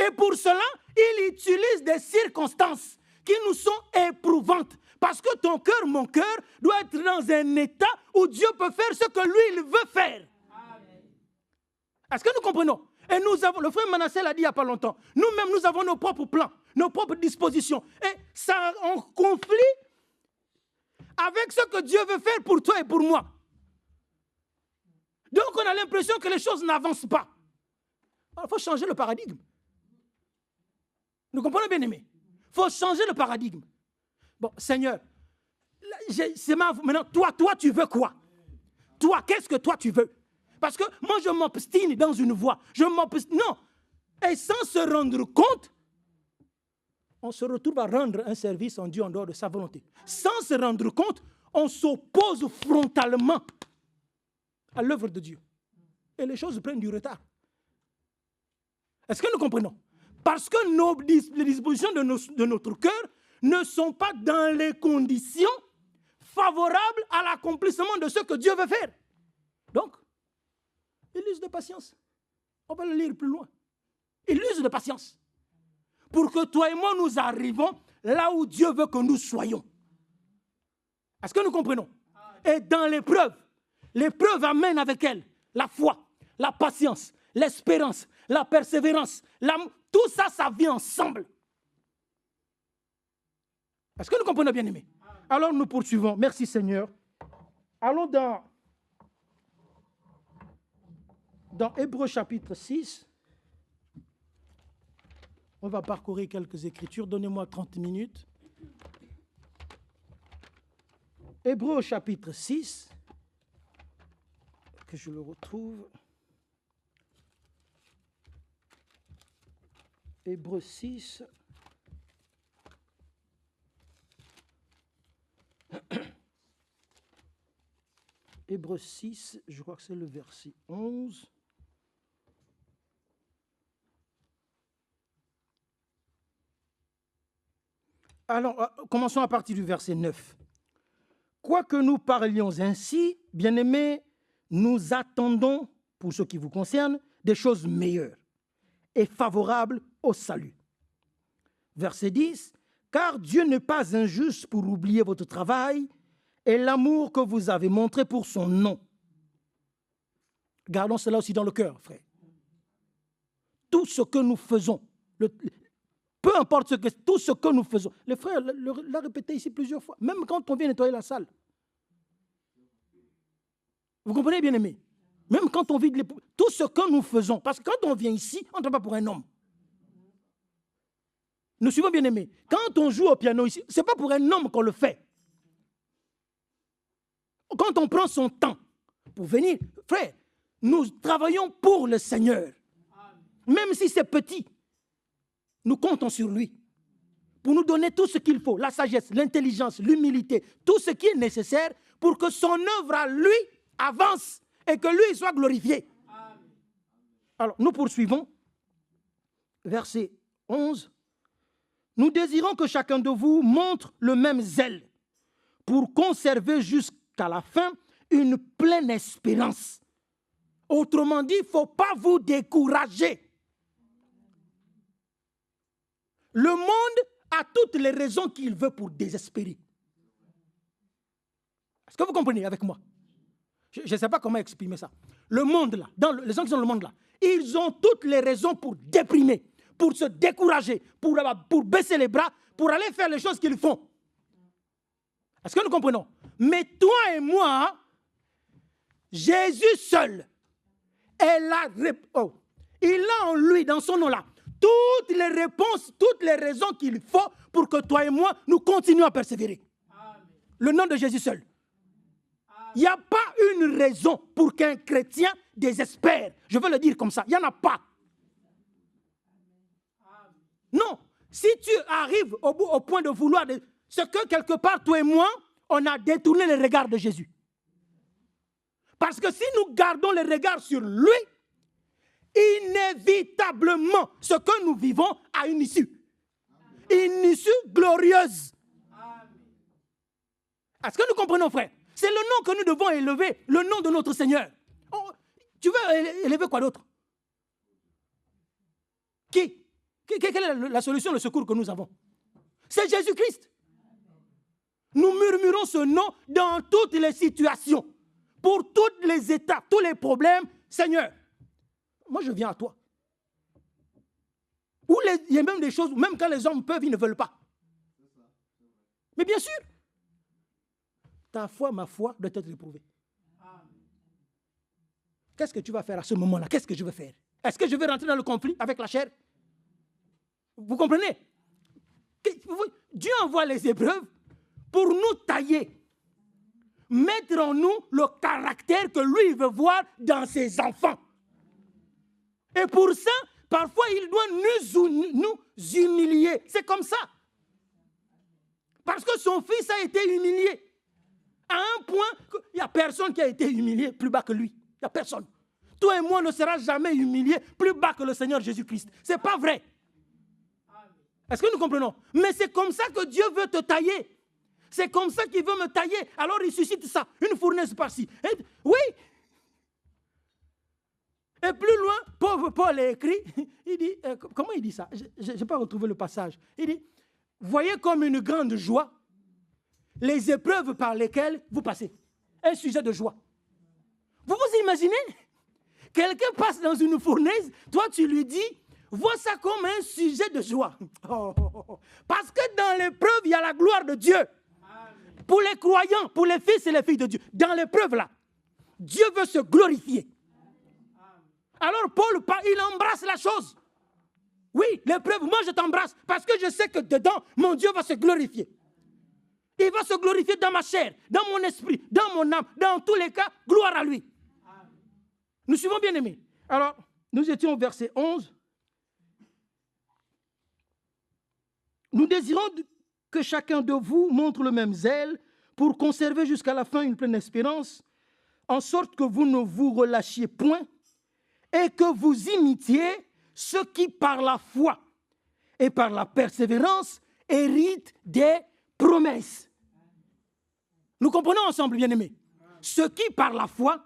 Et pour cela, il utilise des circonstances qui nous sont éprouvantes. Parce que ton cœur, mon cœur, doit être dans un état où Dieu peut faire ce que lui, il veut faire. Est-ce que nous comprenons? Et nous avons, le frère Manassé l'a dit il n'y a pas longtemps, nous-mêmes, nous avons nos propres plans, nos propres dispositions. Et ça en conflit avec ce que Dieu veut faire pour toi et pour moi. Donc, on a l'impression que les choses n'avancent pas. Il faut changer le paradigme. Nous comprenons, bien-aimés? Il faut changer le paradigme. Bon, Seigneur, maintenant, toi, tu veux quoi? Toi, qu'est-ce que toi, tu veux? Parce que moi, je m'obstine dans une voie. Non. Et sans se rendre compte, on se retrouve à rendre un service en Dieu en dehors de sa volonté. Sans se rendre compte, on s'oppose frontalement à l'œuvre de Dieu. Et les choses prennent du retard. Est-ce que nous comprenons? Parce que les dispositions de notre cœur ne sont pas dans les conditions favorables à l'accomplissement de ce que Dieu veut faire. Donc, il use de patience. On va le lire plus loin. Il use de patience. Pour que toi et moi, nous arrivons là où Dieu veut que nous soyons. Est-ce que nous comprenons? Et dans l'épreuve amène avec elle la foi, la patience, l'espérance, la persévérance, l'amour. Tout ça, ça vient ensemble. Est-ce que nous comprenons, bien aimés? Alors nous poursuivons. Merci Seigneur. Allons dans Hébreux chapitre 6. On va parcourir quelques écritures. Donnez-moi 30 minutes. Hébreux chapitre 6, que je le retrouve. Hébreux 6. Hébreux 6, je crois que c'est le verset 11. Alors, commençons à partir du verset 9. Quoique nous parlions ainsi, bien-aimés, nous attendons, pour ce qui vous concerne, des choses meilleures et favorables au salut. Verset 10. Car Dieu n'est pas injuste pour oublier votre travail et l'amour que vous avez montré pour son nom. Gardons cela aussi dans le cœur, frère. Tout ce que nous faisons, peu importe tout ce que nous faisons, le frère l'a répété ici plusieurs fois, même quand on vient nettoyer la salle. Vous comprenez, bien aimé? Même quand on vide tout ce que nous faisons, parce que quand on vient ici, on ne travaille pas pour un homme. Nous suivons, bien aimé. Quand on joue au piano ici, ce n'est pas pour un homme qu'on le fait. Quand on prend son temps pour venir, frère, nous travaillons pour le Seigneur. Même si c'est petit, nous comptons sur lui pour nous donner tout ce qu'il faut, la sagesse, l'intelligence, l'humilité, tout ce qui est nécessaire pour que son œuvre à lui avance et que lui soit glorifié. Alors, nous poursuivons. Verset 11. Nous désirons que chacun de vous montre le même zèle pour conserver jusqu'à la fin une pleine espérance. Autrement dit, il ne faut pas vous décourager. Le monde a toutes les raisons qu'il veut pour désespérer. Est-ce que vous comprenez avec moi? Je ne sais pas comment exprimer ça. Le monde là, les gens qui sont dans le monde là, ils ont toutes les raisons pour déprimer, pour se décourager, pour baisser les bras, pour aller faire les choses qu'ils font. Est-ce que nous comprenons? Mais toi et moi, Jésus seul, il a en lui, dans son nom-là, toutes les réponses, toutes les raisons qu'il faut pour que toi et moi, nous continuions à persévérer. Amen. Le nom de Jésus seul. Il n'y a pas une raison pour qu'un chrétien désespère. Je veux le dire comme ça. Il n'y en a pas. Non. Si tu arrives au point de vouloir... C'est que quelque part, toi et moi, on a détourné le regard de Jésus. Parce que si nous gardons le regard sur lui, inévitablement, ce que nous vivons a une issue. Une issue glorieuse. Est-ce que nous comprenons, frère? C'est le nom que nous devons élever, le nom de notre Seigneur. Oh, tu veux élever quoi d'autre? Quelle est la solution, le secours que nous avons? C'est Jésus-Christ. Nous murmurons ce nom dans toutes les situations, pour tous les états, tous les problèmes. Seigneur, moi je viens à toi. Il y a même des choses, même quand les hommes peuvent, ils ne veulent pas. Mais bien sûr, ta foi, ma foi, doit être éprouvée. Qu'est-ce que tu vas faire à ce moment-là? Qu'est-ce que je vais faire? Est-ce que je vais rentrer dans le conflit avec la chair? Vous comprenez? Dieu envoie les épreuves pour nous tailler, mettre en nous le caractère que lui veut voir dans ses enfants. Et pour ça, parfois, il doit nous humilier. C'est comme ça. Parce que son fils a été humilié. À un point qu'il n'y a personne qui a été humilié plus bas que lui. Il n'y a personne. Toi et moi ne serons jamais humiliés plus bas que le Seigneur Jésus-Christ. Ce n'est pas vrai. Est-ce que nous comprenons? Mais c'est comme ça que Dieu veut te tailler. C'est comme ça qu'il veut me tailler. Alors il suscite ça. Une fournaise par-ci. Oui. Et plus loin, pauvre Paul a écrit, il dit, comment il dit ça? Je n'ai pas retrouvé le passage. Il dit, voyez comme une grande joie les épreuves par lesquelles vous passez. Un sujet de joie. Vous vous imaginez? Quelqu'un passe dans une fournaise, toi tu lui dis, vois ça comme un sujet de joie. Parce que dans l'épreuve, il y a la gloire de Dieu. Amen. Pour les croyants, pour les fils et les filles de Dieu. Dans l'épreuve là, Dieu veut se glorifier. Amen. Alors Paul, il embrasse la chose. Oui, l'épreuve, moi je t'embrasse parce que je sais que dedans, mon Dieu va se glorifier. Il va se glorifier dans ma chair, dans mon esprit, dans mon âme. Dans tous les cas, gloire à lui. Nous suivons bien aimés. Alors, nous étions au verset 11. Nous désirons que chacun de vous montre le même zèle pour conserver jusqu'à la fin une pleine espérance, en sorte que vous ne vous relâchiez point et que vous imitiez ceux qui, par la foi et par la persévérance, héritent des promesses. Nous comprenons ensemble, bien-aimés. Ceux qui, par la foi,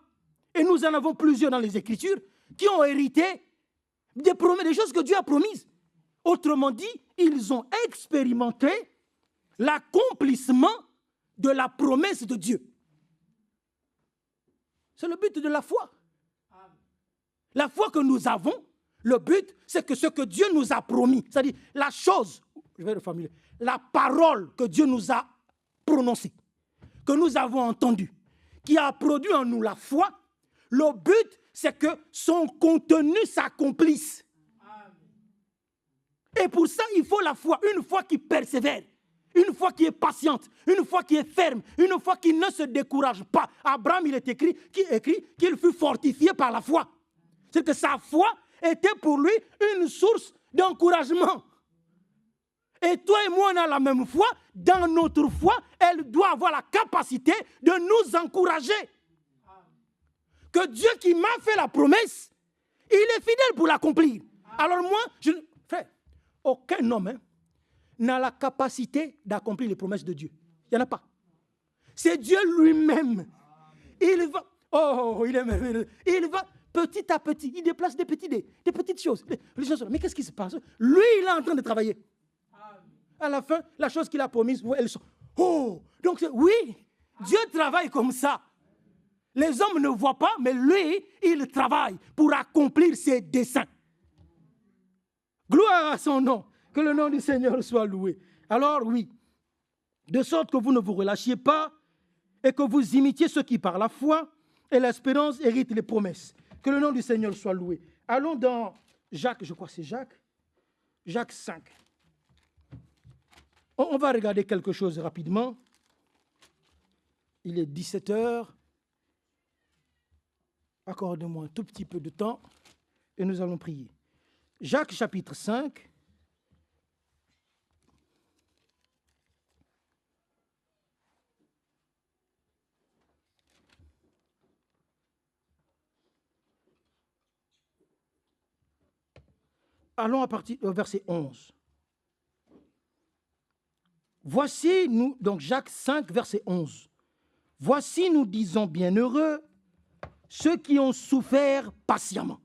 et nous en avons plusieurs dans les Écritures, qui ont hérité des promesses, des choses que Dieu a promises. Autrement dit, ils ont expérimenté l'accomplissement de la promesse de Dieu. C'est le but de la foi. La foi que nous avons, le but, c'est que ce que Dieu nous a promis, c'est-à-dire la chose, je vais reformuler, la parole que Dieu nous a prononcée, que nous avons entendue, qui a produit en nous la foi, le but, c'est que son contenu s'accomplisse. Et pour ça, il faut la foi, une foi qui persévère, une foi qui est patiente, une foi qui est ferme, une foi qui ne se décourage pas. Abraham, il est écrit qu'il fut fortifié par la foi. C'est que sa foi était pour lui une source d'encouragement. Et toi et moi, on a la même foi. Dans notre foi, elle doit avoir la capacité de nous encourager. Que Dieu qui m'a fait la promesse, il est fidèle pour l'accomplir. Alors moi, frère, aucun homme n'a la capacité d'accomplir les promesses de Dieu. Il n'y en a pas. C'est Dieu lui-même. Il va, il va petit à petit, il déplace des petites choses. Mais qu'est-ce qui se passe? Lui, il est en train de travailler. À la fin, la chose qu'il a promise, elles sont. Oh, donc oui, Dieu travaille comme ça. Les hommes ne voient pas, mais lui, il travaille pour accomplir ses desseins. Gloire à son nom. Que le nom du Seigneur soit loué. Alors oui, de sorte que vous ne vous relâchiez pas et que vous imitiez ceux qui par la foi et l'espérance héritent les promesses. Que le nom du Seigneur soit loué. Allons dans Jacques, je crois que c'est Jacques 5. On va regarder quelque chose rapidement. Il est 17h. Accorde-moi un tout petit peu de temps et nous allons prier. Jacques chapitre 5. Allons à partir du verset 11. Voici, nous, donc Jacques 5, verset 11. Voici, nous disons bienheureux ceux qui ont souffert patiemment.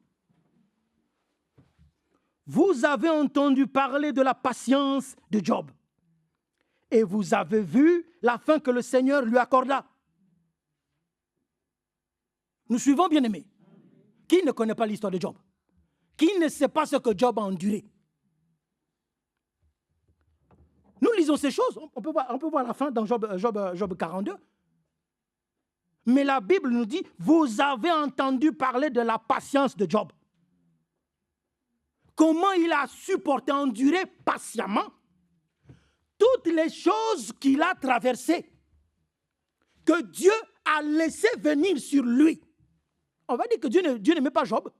Vous avez entendu parler de la patience de Job et vous avez vu la fin que le Seigneur lui accorda. Nous suivons, bien-aimés. Qui ne connaît pas l'histoire de Job? Qui ne sait pas ce que Job a enduré? Nous lisons ces choses. On peut voir la fin dans Job 42. Mais la Bible nous dit, vous avez entendu parler de la patience de Job. Comment il a supporté, enduré patiemment toutes les choses qu'il a traversées, que Dieu a laissé venir sur lui. On va dire que Dieu n'aimait pas Job.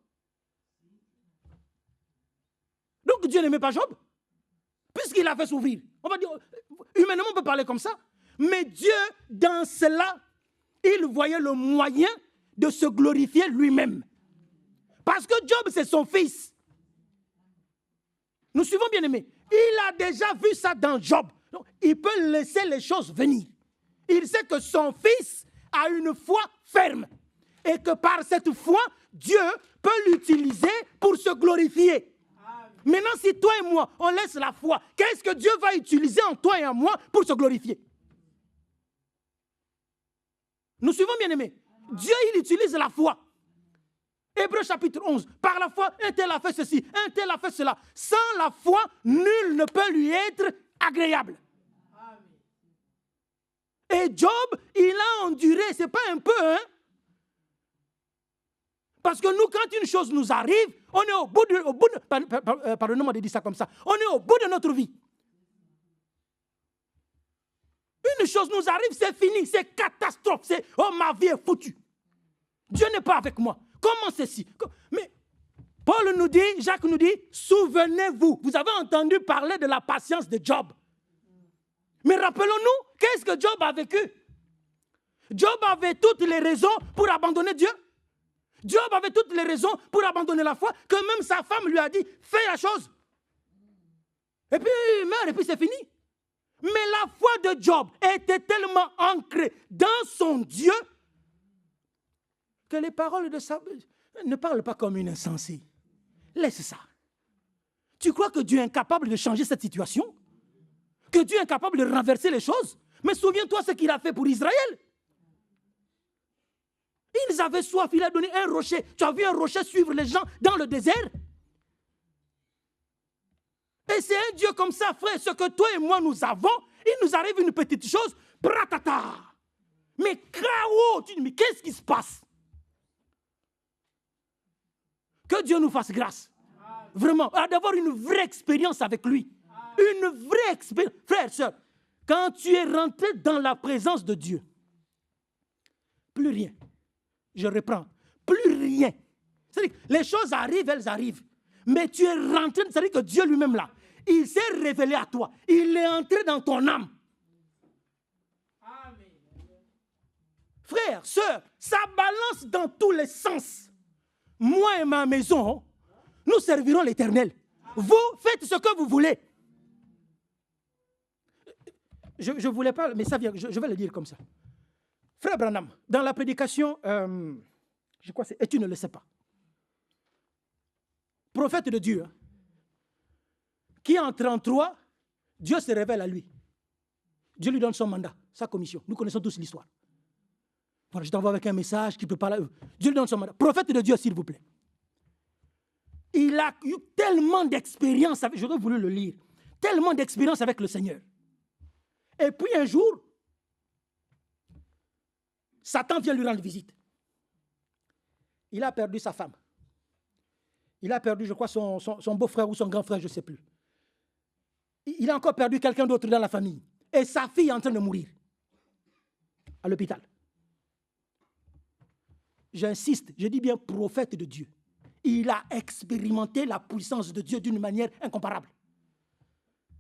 Donc Dieu n'aimait pas Job, puisqu'il a fait souffrir. On va dire, humainement on peut parler comme ça, mais Dieu, dans cela, il voyait le moyen de se glorifier lui-même. Parce que Job, c'est son fils. Nous suivons, bien aimés. Il a déjà vu ça dans Job. Donc, il peut laisser les choses venir. Il sait que son fils a une foi ferme. Et que par cette foi, Dieu peut l'utiliser pour se glorifier. Maintenant, si toi et moi, on laisse la foi, qu'est-ce que Dieu va utiliser en toi et en moi pour se glorifier? Nous suivons, bien aimés. Dieu, il utilise la foi. Hébreux chapitre 11. Par la foi, un tel a fait ceci, un tel a fait cela. Sans la foi, nul ne peut lui être agréable. Et Job, il a enduré, c'est pas un peu, hein? Parce que nous, quand une chose nous arrive, On est au bout de, pardonnez-moi de dire ça comme ça, on est au bout de notre vie. Une chose nous arrive, c'est fini, c'est catastrophe, c'est « oh, ma vie est foutue ». Dieu n'est pas avec moi. Comment ceci? Mais Paul nous dit, Jacques nous dit, souvenez-vous, vous avez entendu parler de la patience de Job. Mais rappelons-nous, qu'est-ce que Job a vécu? Job avait toutes les raisons pour abandonner Dieu. Job avait toutes les raisons pour abandonner la foi, que même sa femme lui a dit, fais la chose. Et puis il meurt, et puis c'est fini. Mais la foi de Job était tellement ancrée dans son Dieu que les paroles de sa... Ne parle pas comme une insensée. Laisse ça. Tu crois que Dieu est incapable de changer cette situation? Que Dieu est incapable de renverser les choses? Mais souviens-toi ce qu'il a fait pour Israël. Ils avaient soif, il a donné un rocher. Tu as vu un rocher suivre les gens dans le désert? Et c'est un Dieu comme ça, frère. Ce que toi et moi nous avons, il nous arrive une petite chose, pratata. Mais chaos, tu dis, mais qu'est-ce qui se passe? Que Dieu nous fasse grâce. Vraiment, d'avoir une vraie expérience avec lui. Une vraie expérience. Frère, soeur, quand tu es rentré dans la présence de Dieu, plus rien. Je reprends. Plus rien. C'est-à-dire que les choses arrivent, elles arrivent. Mais tu es rentré, c'est-à-dire que Dieu lui-même là, il s'est révélé à toi. Il est entré dans ton âme. Amen. Frère, sœur, ça balance dans tous les sens. Moi et ma maison, nous servirons l'Éternel. Vous faites ce que vous voulez. Je ne voulais pas, mais ça vient, je vais le dire comme ça. Frère Branham, dans la prédication, je crois que c'est, et tu ne le sais pas. Prophète de Dieu, hein, qui en 33, Dieu se révèle à lui. Dieu lui donne son mandat, sa commission. Nous connaissons tous l'histoire. Voilà, je t'envoie avec un message qui peut parler. Dieu lui donne son mandat. Prophète de Dieu, s'il vous plaît. Il a eu tellement d'expérience, j'aurais voulu le lire, tellement d'expérience avec le Seigneur. Et puis un jour, Satan vient lui rendre visite. Il a perdu sa femme. Il a perdu, je crois, son beau-frère ou son grand frère, je ne sais plus. Il a encore perdu quelqu'un d'autre dans la famille. Et sa fille est en train de mourir à l'hôpital. J'insiste, je dis bien prophète de Dieu. Il a expérimenté la puissance de Dieu d'une manière incomparable.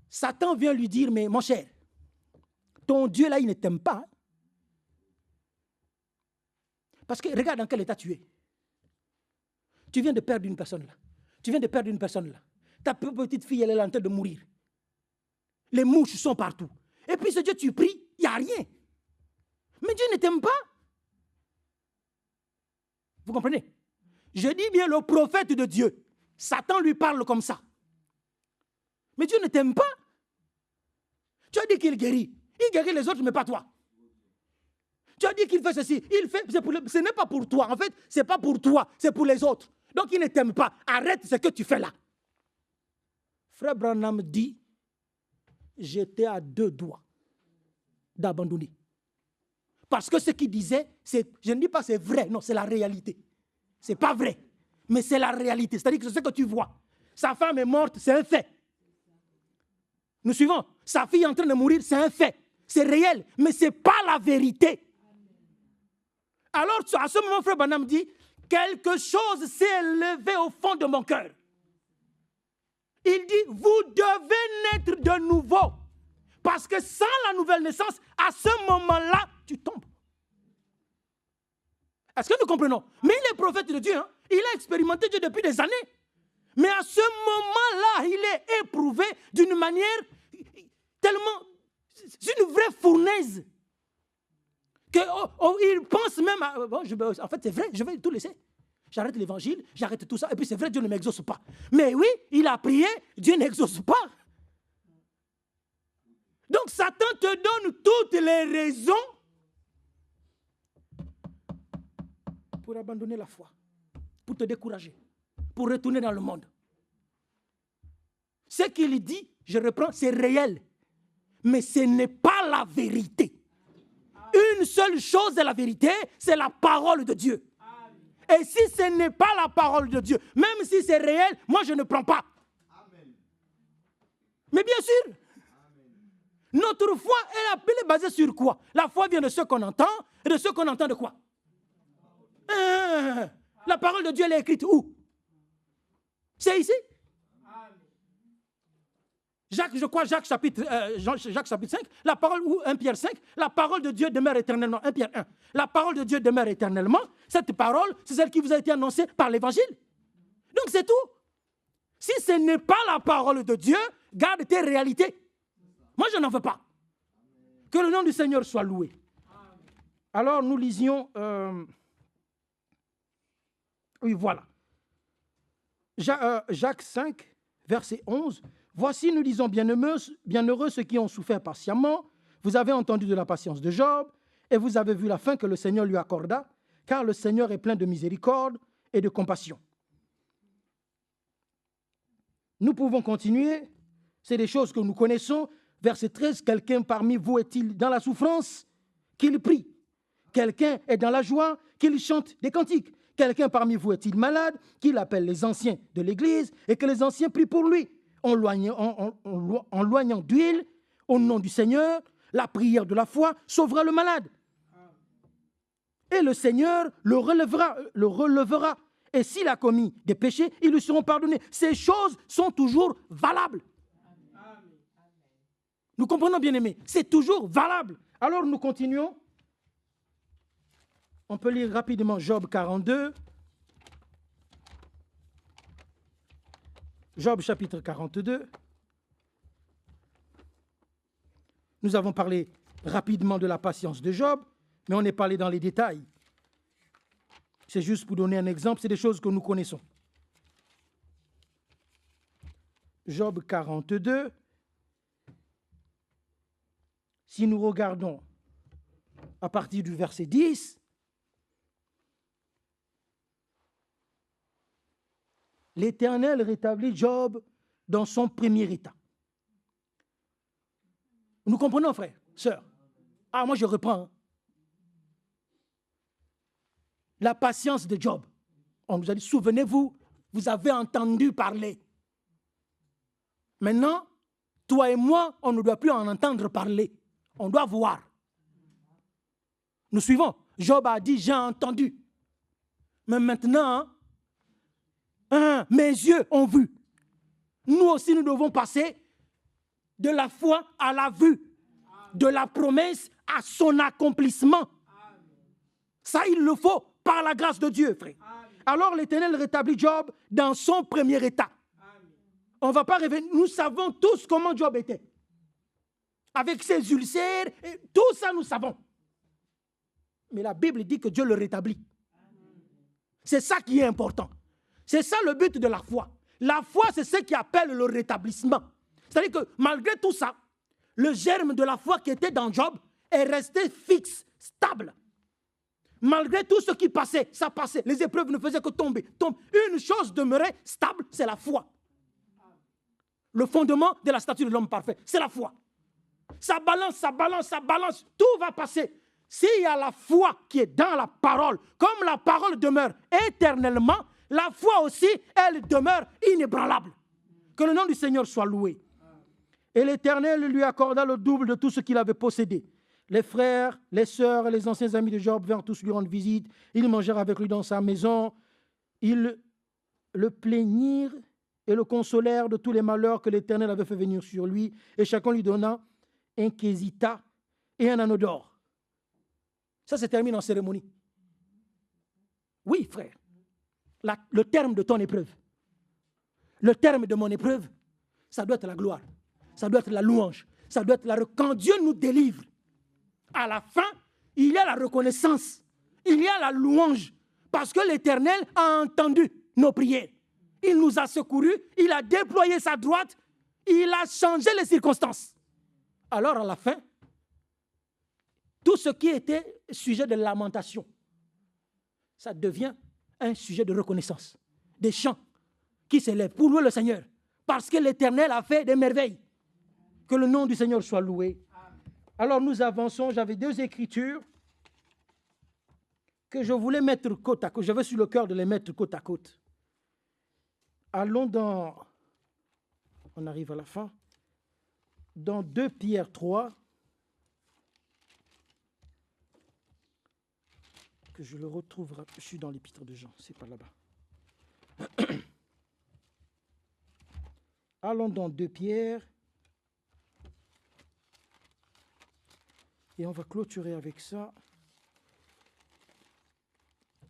Satan vient lui dire, mais mon cher, ton Dieu là, il ne t'aime pas. Hein? Parce que regarde dans quel état tu es. Tu viens de perdre une personne là. Tu viens de perdre une personne là. Ta petite fille, elle est en train de mourir. Les mouches sont partout. Et puis ce Dieu, tu pries, il n'y a rien. Mais Dieu ne t'aime pas. Vous comprenez? Je dis bien le prophète de Dieu. Satan lui parle comme ça. Mais Dieu ne t'aime pas. Tu as dit qu'il guérit. Il guérit les autres, mais pas toi. Tu as dit qu'il fait ceci. Il fait, ce n'est pas pour toi. En fait, ce n'est pas pour toi, c'est pour les autres. Donc il ne t'aime pas. Arrête ce que tu fais là. Frère Branham dit, j'étais à 2 doigts d'abandonner. Parce que ce qu'il disait, je ne dis pas c'est vrai, non, c'est la réalité. Ce n'est pas vrai, mais c'est la réalité. C'est-à-dire que c'est ce que tu vois. Sa femme est morte, c'est un fait. Nous suivons. Sa fille est en train de mourir, c'est un fait. C'est réel, mais ce n'est pas la vérité. Alors, à ce moment, Frère Branham dit, quelque chose s'est élevé au fond de mon cœur. Il dit, vous devez naître de nouveau. Parce que sans la nouvelle naissance, à ce moment-là, tu tombes. Est-ce que nous comprenons? Mais il est prophète de Dieu. Hein? Il a expérimenté Dieu depuis des années. Mais à ce moment-là, il est éprouvé d'une manière tellement... C'est une vraie fournaise. Il pense même... en fait, c'est vrai, je vais tout laisser. J'arrête l'évangile, j'arrête tout ça. Et puis c'est vrai, Dieu ne m'exauce pas. Mais oui, il a prié, Dieu n'exauce pas. Donc Satan te donne toutes les raisons pour abandonner la foi, pour te décourager, pour retourner dans le monde. Ce qu'il dit, je reprends, c'est réel. Mais ce n'est pas la vérité. Une seule chose est la vérité, c'est la parole de Dieu. Et si ce n'est pas la parole de Dieu, même si c'est réel, moi je ne prends pas. Amen. Mais bien sûr, notre foi est basée sur quoi? La foi vient de ce qu'on entend, et de ce qu'on entend de quoi? La parole de Dieu, elle est écrite où? C'est ici? Jacques chapitre 5, la parole, ou 1 Pierre 5, la parole de Dieu demeure éternellement. 1 Pierre 1, la parole de Dieu demeure éternellement. Cette parole, c'est celle qui vous a été annoncée par l'évangile. Donc c'est tout. Si ce n'est pas la parole de Dieu, garde tes réalités. Moi, je n'en veux pas. Que le nom du Seigneur soit loué. Alors, nous lisions... oui, voilà. Jacques 5, verset 11. Voici, nous disons, bienheureux ceux qui ont souffert patiemment. Vous avez entendu de la patience de Job, et vous avez vu la fin que le Seigneur lui accorda, car le Seigneur est plein de miséricorde et de compassion. Nous pouvons continuer. C'est des choses que nous connaissons. Verset 13, quelqu'un parmi vous est-il dans la souffrance? Qu'il prie. Quelqu'un est dans la joie? Qu'il chante des cantiques. Quelqu'un parmi vous est-il malade? Qu'il appelle les anciens de l'Église et que les anciens prient pour lui. En loignant d'huile au nom du Seigneur, la prière de la foi sauvera le malade. Et le Seigneur le relèvera. Et s'il a commis des péchés, ils lui seront pardonnés. Ces choses sont toujours valables. Nous comprenons, bien aimés, c'est toujours valable. Alors nous continuons. On peut lire rapidement Job 42. Job chapitre 42. Nous avons parlé rapidement de la patience de Job, mais on n'est pas allé dans les détails. C'est juste pour donner un exemple, c'est des choses que nous connaissons. Job 42. Si nous regardons à partir du verset 10, l'Éternel rétablit Job dans son premier état. Nous comprenons, frères, sœurs? Ah, moi je reprends. La patience de Job. On nous a dit, souvenez-vous, vous avez entendu parler. Maintenant, toi et moi, on ne doit plus en entendre parler. On doit voir. Nous suivons. Job a dit, j'ai entendu. Mais maintenant, mes yeux ont vu. Nous aussi, nous devons passer de la foi à la vue, de la promesse à son accomplissement. Ça, il le faut par la grâce de Dieu, frère. Alors, l'Éternel rétablit Job dans son premier état. On ne va pas rêver. Nous savons tous comment Job était. Avec ses ulcères, et tout ça, nous savons. Mais la Bible dit que Dieu le rétablit. C'est ça qui est important. C'est ça le but de la foi. La foi, c'est ce qui appelle le rétablissement. C'est-à-dire que malgré tout ça, le germe de la foi qui était dans Job est resté fixe, stable. Malgré tout ce qui passait, ça passait. Les épreuves ne faisaient que tomber. Une chose demeurait stable, c'est la foi. Le fondement de la statue de l'homme parfait, c'est la foi. Ça balance, ça balance, ça balance. Tout va passer. S'il y a la foi qui est dans la parole, comme la parole demeure éternellement, la foi aussi, elle demeure inébranlable. Que le nom du Seigneur soit loué. Et l'Éternel lui accorda le double de tout ce qu'il avait possédé. Les frères, les sœurs et les anciens amis de Job vinrent tous lui rendre visite. Ils mangèrent avec lui dans sa maison. Ils le plaignirent et le consolèrent de tous les malheurs que l'Éternel avait fait venir sur lui. Et chacun lui donna un quesita et un anneau d'or. Ça se termine en cérémonie. Oui, frère. Le terme de ton épreuve. Le terme de mon épreuve, ça doit être la gloire. Ça doit être la louange. Ça doit être quand Dieu nous délivre, à la fin, il y a la reconnaissance. Il y a la louange. Parce que l'Éternel a entendu nos prières. Il nous a secourus. Il a déployé sa droite. Il a changé les circonstances. Alors, à la fin, tout ce qui était sujet de lamentation, ça devient un sujet de reconnaissance. Des chants qui s'élèvent pour louer le Seigneur. Parce que l'Éternel a fait des merveilles. Que le nom du Seigneur soit loué. Alors nous avançons. J'avais deux écritures. que je voulais mettre côte à côte. J'avais sur le cœur de les mettre côte à côte. Allons dans... On arrive à la fin. Dans 2 Pierre 3, que je le retrouverai. Je suis dans l'épître de Jean, c'est pas là-bas. Allons dans 2 Pierre. Et on va clôturer avec ça.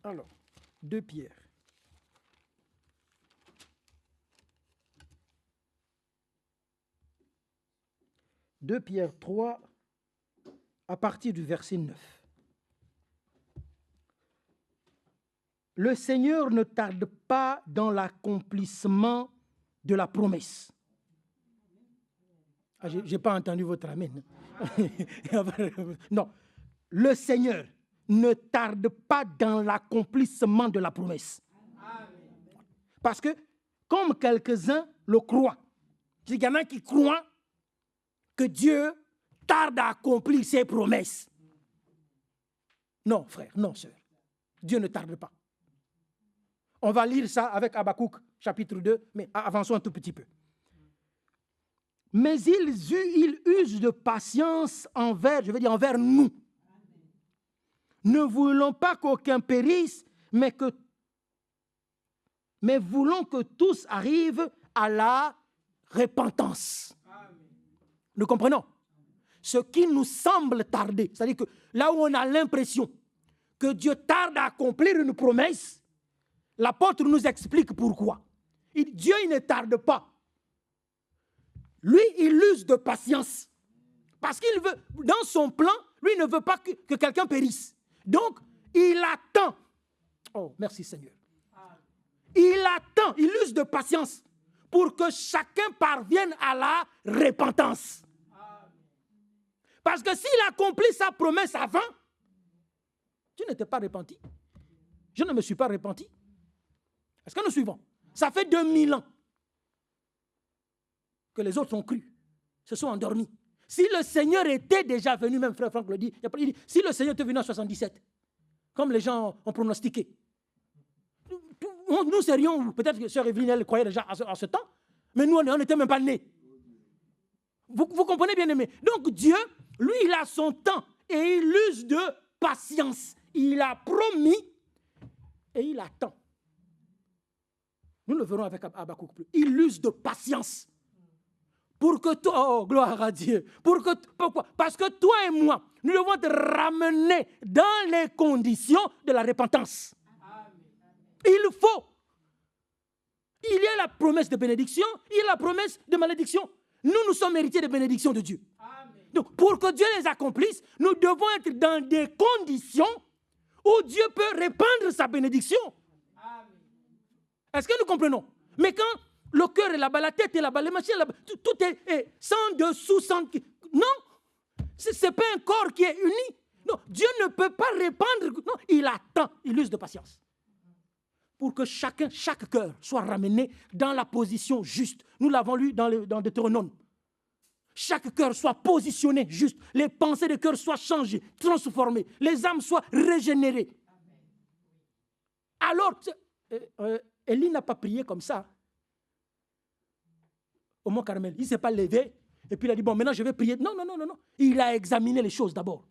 Alors, 2 Pierre. « 2 Pierre 3, à partir du verset 9. Le Seigneur ne tarde pas dans l'accomplissement de la promesse. Ah, je n'ai pas entendu votre amen. Non, le Seigneur ne tarde pas dans l'accomplissement de la promesse. Parce que, comme quelques-uns le croient, il y en a qui croient que Dieu tarde à accomplir ses promesses. Non, frère, non, sœur. Dieu ne tarde pas. On va lire ça avec Habakkuk, chapitre 2, mais avançons un tout petit peu. Mais il use de patience envers nous. Ne voulons pas qu'aucun périsse, mais voulons que tous arrivent à la repentance. Nous comprenons? Ce qui nous semble tarder, c'est-à-dire que là où on a l'impression que Dieu tarde à accomplir une promesse, l'apôtre nous explique pourquoi. Dieu, il ne tarde pas. Lui, il use de patience. Parce qu'il veut, dans son plan, lui ne veut pas que quelqu'un périsse. Donc, il attend. Oh, merci Seigneur. Il attend, il use de patience pour que chacun parvienne à la repentance. Parce que s'il accomplit sa promesse avant, tu n'étais pas repenti. Je ne me suis pas repenti. Est-ce que nous suivons? Ça fait 2000 ans que les autres ont cru, se sont endormis. Si le Seigneur était déjà venu, même frère Franck le dit, il dit, si le Seigneur était venu en 77, comme les gens ont pronostiqué, nous serions, peut-être que Sœur Evelyne, elle croyait déjà à ce temps, mais nous, on n'était même pas nés. Vous comprenez bien aimé? Donc Dieu, lui, il a son temps et il use de patience. Il a promis et il attend. Nous le verrons avec Habakkuk plus. Il use de patience. Pour que toi, oh gloire à Dieu. Pourquoi? Parce que toi et moi, nous devons te ramener dans les conditions de la repentance. Il faut. Il y a la promesse de bénédiction, il y a la promesse de malédiction. Nous sommes héritiers de bénédiction de Dieu. Amen. Donc, pour que Dieu les accomplisse, nous devons être dans des conditions où Dieu peut répandre sa bénédiction. Amen. Est-ce que nous comprenons? Mais quand le cœur est là-bas, la tête est là-bas, les machines là-bas, tout est sans dessous, sans... Non, ce n'est pas un corps qui est uni. Non, Dieu ne peut pas répandre. Non, il attend, il use de patience. Pour que chaque cœur soit ramené dans la position juste. Nous l'avons lu dans Deutéronome. Chaque cœur soit positionné juste. Les pensées de cœur soient changées, transformées. Les âmes soient régénérées. Alors, Élie n'a pas prié comme ça. Au Mont Carmel. Il ne s'est pas levé et puis il a dit, bon, maintenant je vais prier. Non. Il a examiné les choses d'abord.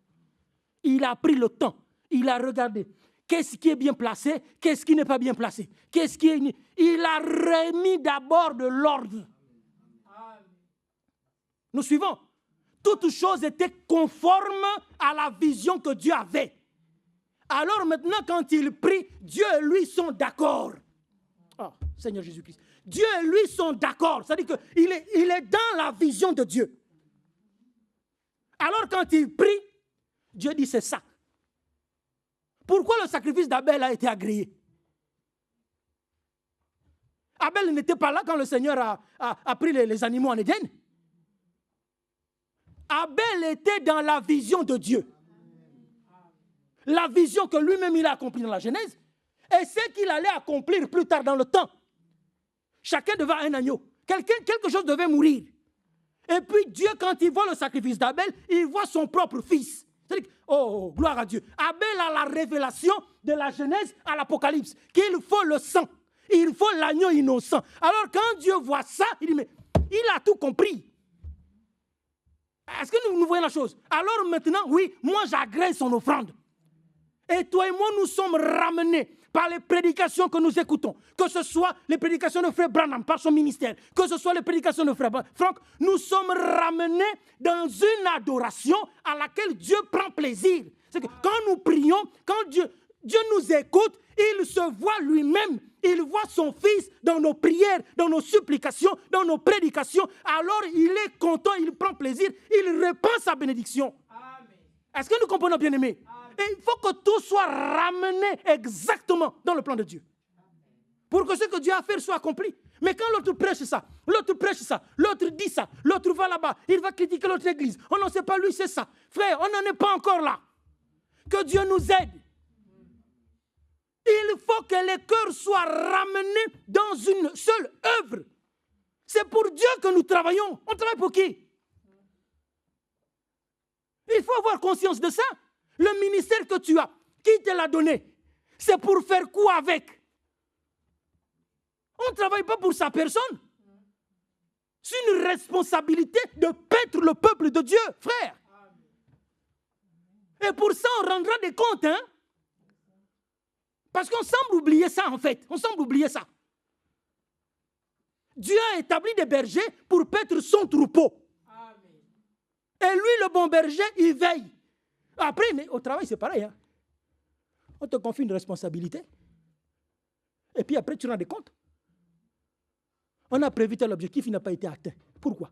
Il a pris le temps. Il a regardé. Qu'est-ce qui est bien placé? Qu'est-ce qui n'est pas bien placé? Il a remis d'abord de l'ordre. Nous suivons. Toutes choses étaient conformes à la vision que Dieu avait. Alors maintenant, quand il prie, Dieu et lui sont d'accord. Oh, Seigneur Jésus-Christ. Dieu et lui sont d'accord. C'est-à-dire qu'il est dans la vision de Dieu. Alors quand il prie, Dieu dit c'est ça. Pourquoi le sacrifice d'Abel a été agréé? Abel n'était pas là quand le Seigneur a pris les animaux en Éden. Abel était dans la vision de Dieu. La vision que lui-même il a accomplie dans la Genèse et ce qu'il allait accomplir plus tard dans le temps. Chacun devait avoir un agneau. Quelque chose devait mourir. Et puis Dieu, quand il voit le sacrifice d'Abel, il voit son propre fils. C'est-à-dire, oh, gloire à Dieu. Abel a la révélation de la Genèse à l'Apocalypse, qu'il faut le sang, il faut l'agneau innocent. Alors quand Dieu voit ça, il dit, mais il a tout compris. Est-ce que nous voyons la chose? Alors maintenant, oui, moi j'agrée son offrande. Et toi et moi, nous sommes ramenés par les prédications que nous écoutons, que ce soit les prédications de Frère Branham par son ministère, que ce soit les prédications de Frère Franck, nous sommes ramenés dans une adoration à laquelle Dieu prend plaisir. C'est que quand nous prions, quand Dieu nous écoute, il se voit lui-même, il voit son Fils dans nos prières, dans nos supplications, dans nos prédications. Alors il est content, il prend plaisir, il répand sa bénédiction. Amen. Est-ce que nous comprenons, bien-aimés? Et il faut que tout soit ramené exactement dans le plan de Dieu. Pour que ce que Dieu a fait soit accompli. Mais quand l'autre prêche ça, l'autre dit ça, l'autre va là-bas, il va critiquer l'autre église. On n'en sait pas, lui c'est ça. Frère, on n'en est pas encore là. Que Dieu nous aide. Il faut que les cœurs soient ramenés dans une seule œuvre. C'est pour Dieu que nous travaillons. On travaille pour qui? Il faut avoir conscience de ça. Le ministère que tu as, qui te l'a donné? C'est pour faire quoi avec? On ne travaille pas pour sa personne. C'est une responsabilité de paître le peuple de Dieu, frère. Et pour ça, on rendra des comptes, hein? Parce qu'on semble oublier ça, en fait. On semble oublier ça. Dieu a établi des bergers pour paître son troupeau. Et lui, le bon berger, il veille. Après, mais au travail, c'est pareil. Hein? On te confie une responsabilité. Et puis après, tu rends des comptes. On a prévu tel objectif, il n'a pas été atteint. Pourquoi?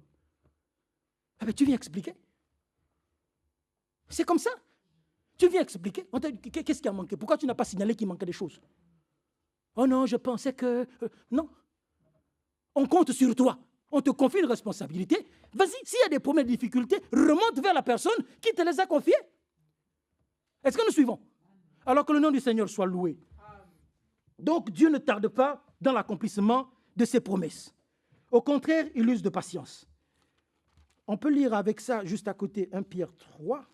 Ah ben, tu viens expliquer. C'est comme ça. Tu viens expliquer. Qu'est-ce qui a manqué? Pourquoi tu n'as pas signalé qu'il manquait des choses? Oh non, je pensais que... non. On compte sur toi. On te confie une responsabilité. Vas-y, s'il y a des problèmes, des difficultés, remonte vers la personne qui te les a confiés. Est-ce que nous suivons? Alors que le nom du Seigneur soit loué. Donc Dieu ne tarde pas dans l'accomplissement de ses promesses. Au contraire, il use de patience. On peut lire avec ça juste à côté 1 Pierre 3.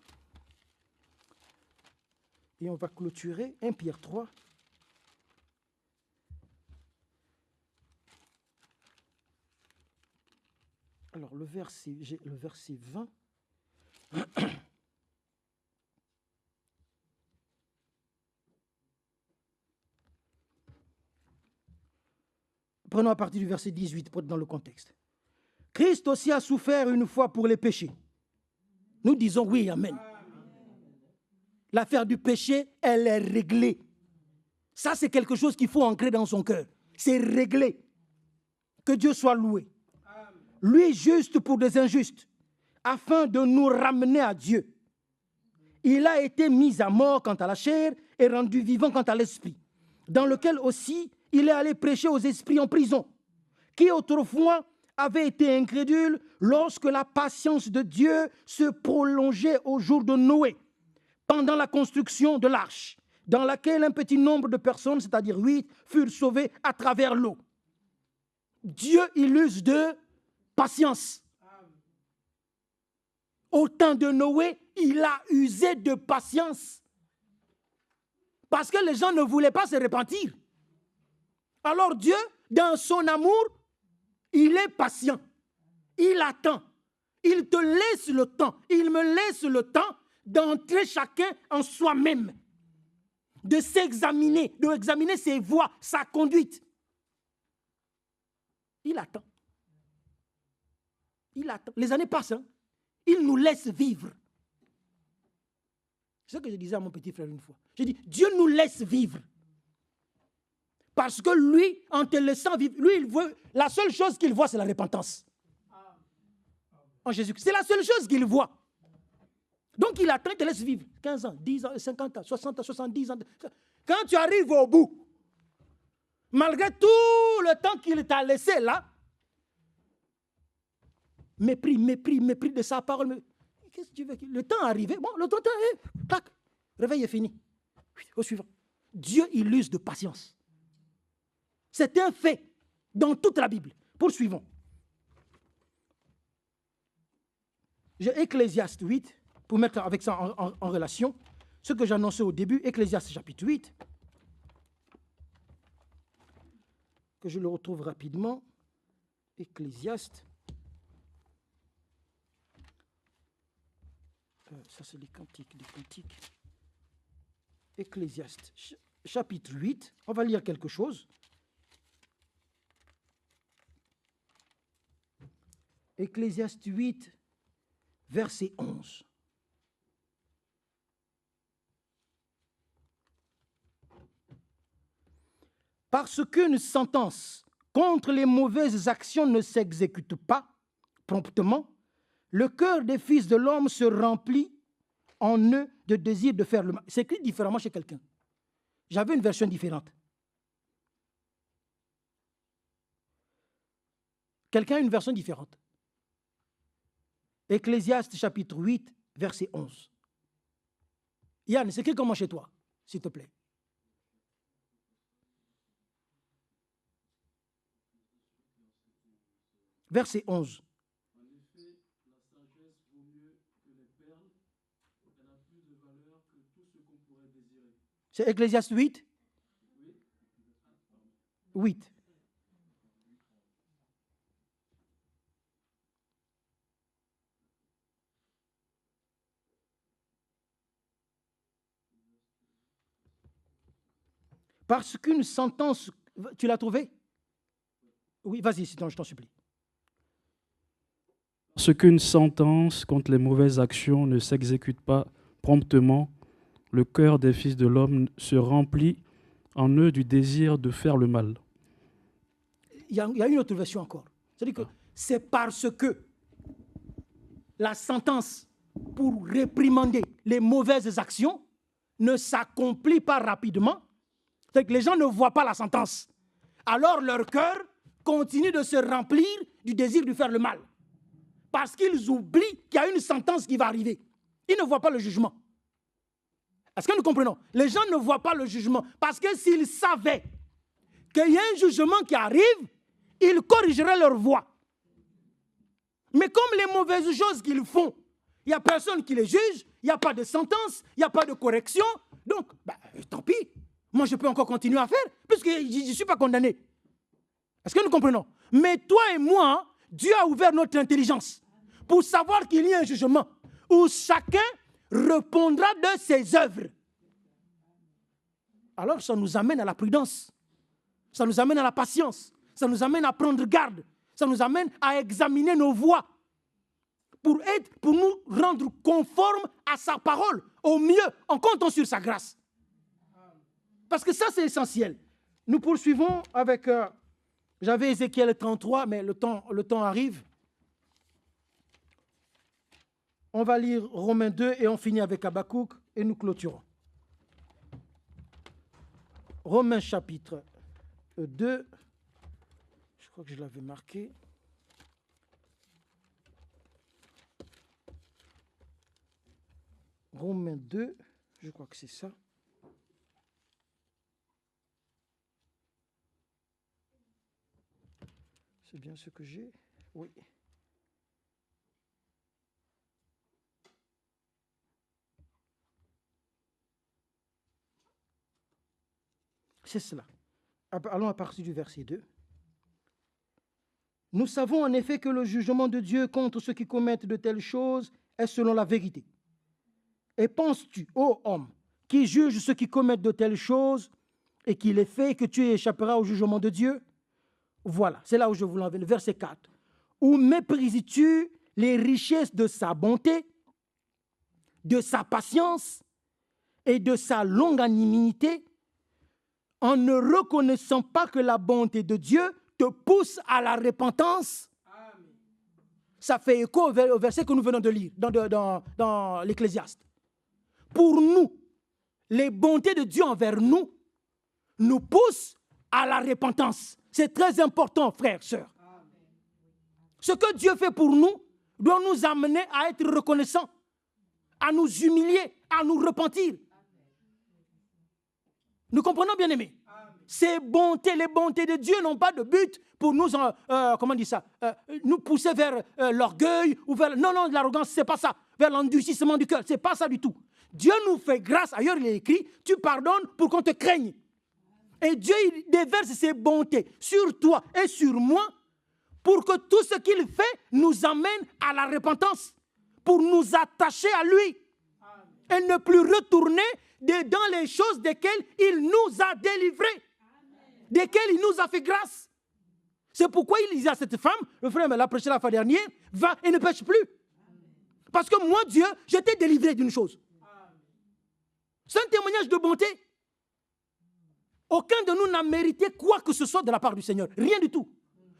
Et on va clôturer 1 Pierre 3. Alors le verset 20. Prenons à partir du verset 18 pour être dans le contexte. Christ aussi a souffert une fois pour les péchés. Nous disons oui, amen. L'affaire du péché, elle est réglée. Ça, c'est quelque chose qu'il faut ancrer dans son cœur. C'est réglé. Que Dieu soit loué. Lui juste pour des injustes, afin de nous ramener à Dieu. Il a été mis à mort quant à la chair et rendu vivant quant à l'esprit, dans lequel aussi il est allé prêcher aux esprits en prison, qui autrefois avaient été incrédules lorsque la patience de Dieu se prolongeait au jour de Noé, pendant la construction de l'arche, dans laquelle un petit nombre de personnes, c'est-à-dire 8, furent sauvées à travers l'eau. Dieu, il use de patience. Au temps de Noé, il a usé de patience. Parce que les gens ne voulaient pas se repentir. Alors Dieu, dans son amour, il est patient. Il attend. Il te laisse le temps. Il me laisse le temps d'entrer chacun en soi-même. De s'examiner, d'examiner ses voies, sa conduite. Il attend. Il attend. Les années passent. Hein? Il nous laisse vivre. C'est ce que je disais à mon petit frère une fois. J'ai dit, Dieu nous laisse vivre. Parce que lui, en te laissant vivre, lui, il veut, la seule chose qu'il voit, c'est la repentance. En Jésus-Christ. C'est la seule chose qu'il voit. Donc il attend, il te laisse vivre. 15 ans, 10 ans, 50 ans, 60 ans, 70 ans. Quand tu arrives au bout, malgré tout le temps qu'il t'a laissé là, mépris de sa parole. Qu'est-ce que tu veux? Le temps est arrivé. Bon, le temps est... Tac, réveil est fini. Au suivant. Dieu, il use de patience. C'est un fait dans toute la Bible. Poursuivons. J'ai Ecclésiaste 8. pour mettre avec ça en relation, ce que j'annonçais au début, Ecclésiaste chapitre 8, que je le retrouve rapidement, Ecclésiaste, ça c'est les cantiques, Ecclésiaste chapitre 8, on va lire quelque chose. Ecclésiaste 8, verset 11. Parce qu'une sentence contre les mauvaises actions ne s'exécute pas promptement, le cœur des fils de l'homme se remplit en eux de désir de faire le mal. C'est écrit différemment chez quelqu'un. J'avais une version différente. Quelqu'un a une version différente. Ecclésiaste chapitre 8, verset 11. Yann, c'est écrit comment chez toi, s'il te plaît? Verset 11. En effet, la sagesse vaut mieux que les perles, elle a plus de valeur que tout ce qu'on pourrait désirer. C'est Ecclésiaste 8? Oui. 8. Parce qu'une sentence, tu l'as trouvée? Oui, vas-y, sinon je t'en supplie. Parce qu'une sentence contre les mauvaises actions ne s'exécute pas promptement, le cœur des fils de l'homme se remplit en eux du désir de faire le mal. Il y a une autre version encore. C'est-à-dire que c'est parce que la sentence pour réprimander les mauvaises actions ne s'accomplit pas rapidement. C'est-à-dire que les gens ne voient pas la sentence. Alors leur cœur continue de se remplir du désir de faire le mal. Parce qu'ils oublient qu'il y a une sentence qui va arriver. Ils ne voient pas le jugement. Est-ce que nous comprenons? Les gens ne voient pas le jugement. Parce que s'ils savaient qu'il y a un jugement qui arrive, ils corrigeraient leur voie. Mais comme les mauvaises choses qu'ils font, il n'y a personne qui les juge, il n'y a pas de sentence, il n'y a pas de correction. Donc, tant pis. Moi, je peux encore continuer à faire, puisque je ne suis pas condamné. Est-ce que nous comprenons? Mais toi et moi, Dieu a ouvert notre intelligence pour savoir qu'il y a un jugement où chacun répondra de ses œuvres. Alors, ça nous amène à la prudence. Ça nous amène à la patience. Ça nous amène à prendre garde. Ça nous amène à examiner nos voies pour nous rendre conformes à sa parole, au mieux, en comptant sur sa grâce. Parce que ça, c'est essentiel. Nous poursuivons avec... j'avais Ézéchiel 33, mais le temps arrive. On va lire Romains 2 et on finit avec Habakkuk et nous clôturons. Romains chapitre 2. Je crois que je l'avais marqué. Romains 2, je crois que c'est ça. C'est bien ce que j'ai? Oui. C'est cela. Allons à partir du verset 2. Nous savons en effet que le jugement de Dieu contre ceux qui commettent de telles choses est selon la vérité. Et penses-tu, ô homme, qui juge ceux qui commettent de telles choses et qui les fait, que tu échapperas au jugement de Dieu? Voilà, c'est là où je voulais en venir, verset 4. Où méprises-tu les richesses de sa bonté, de sa patience et de sa longanimité, en ne reconnaissant pas que la bonté de Dieu te pousse à la repentance? Amen. Ça fait écho au verset que nous venons de lire dans l'Ecclésiaste. Pour nous, les bontés de Dieu envers nous nous poussent à la repentance. C'est très important, frères, sœurs. Ce que Dieu fait pour nous doit nous amener à être reconnaissants, à nous humilier, à nous repentir. Nous comprenons, bien-aimés? Ces bontés, les bontés de Dieu n'ont pas de but pour nous, nous pousser vers l'orgueil ou vers... Non, l'arrogance, c'est pas ça. vers l'endurcissement du cœur. Ce n'est pas ça du tout. Dieu nous fait grâce. Ailleurs, il est écrit, tu pardonnes pour qu'on te craigne. Et Dieu, il déverse ses bontés sur toi et sur moi pour que tout ce qu'il fait nous amène à la repentance, pour nous attacher à lui et ne plus retourner dans les choses desquelles il nous a délivrés, desquelles il nous a fait grâce. C'est pourquoi il disait à cette femme, le frère me l'a prêché la fois dernière, va et ne pêche plus. Parce que moi, Dieu, je t'ai délivré d'une chose. C'est un témoignage de bonté. Aucun de nous n'a mérité quoi que ce soit de la part du Seigneur. Rien du tout.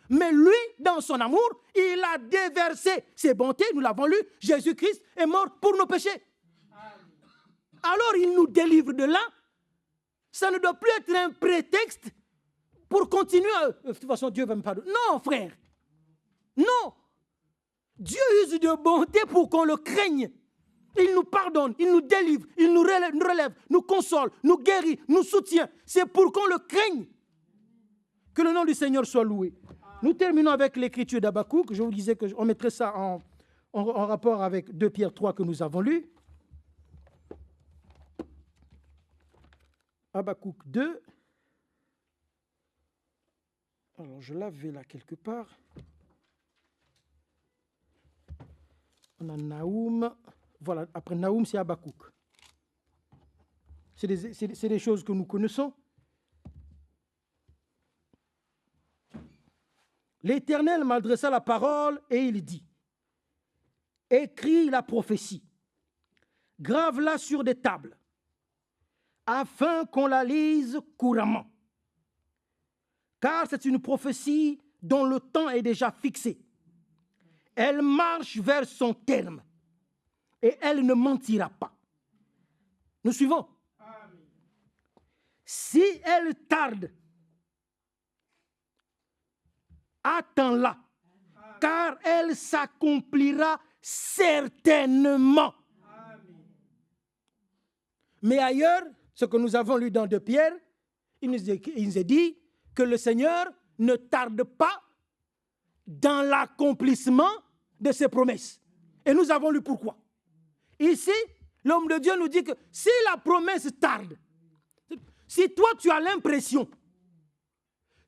Mais lui, dans son amour, il a déversé ses bontés. Nous l'avons lu. Jésus-Christ est mort pour nos péchés. Alors il nous délivre de là. Ça ne doit plus être un prétexte pour continuer à... De toute façon, Dieu va me pardonner. Non, frère. Non. Dieu use de bonté pour qu'on le craigne. Il nous pardonne, il nous délivre, il nous relève, nous console, nous guérit, nous soutient. C'est pour qu'on le craigne. Que le nom du Seigneur soit loué. Nous terminons avec l'écriture d'Habakkuk. Je vous disais qu'on mettrait ça en rapport avec 2 Pierre 3 que nous avons lu. Habakkuk 2. Alors, je l'avais là quelque part. On a Naoum. Voilà, après Naoum, c'est Habakkuk. C'est des choses que nous connaissons. L'Éternel m'adressa la parole et il dit, écris la prophétie, grave-la sur des tables, afin qu'on la lise couramment. Car c'est une prophétie dont le temps est déjà fixé. Elle marche vers son terme et elle ne mentira pas. Nous suivons. Amen. Si elle tarde, attends-la, car elle s'accomplira certainement. Amen. Mais ailleurs, ce que nous avons lu dans 2 Pierre, il nous est dit que le Seigneur ne tarde pas dans l'accomplissement de ses promesses. Et nous avons lu pourquoi. Ici, l'homme de Dieu nous dit que si la promesse tarde, si toi tu as l'impression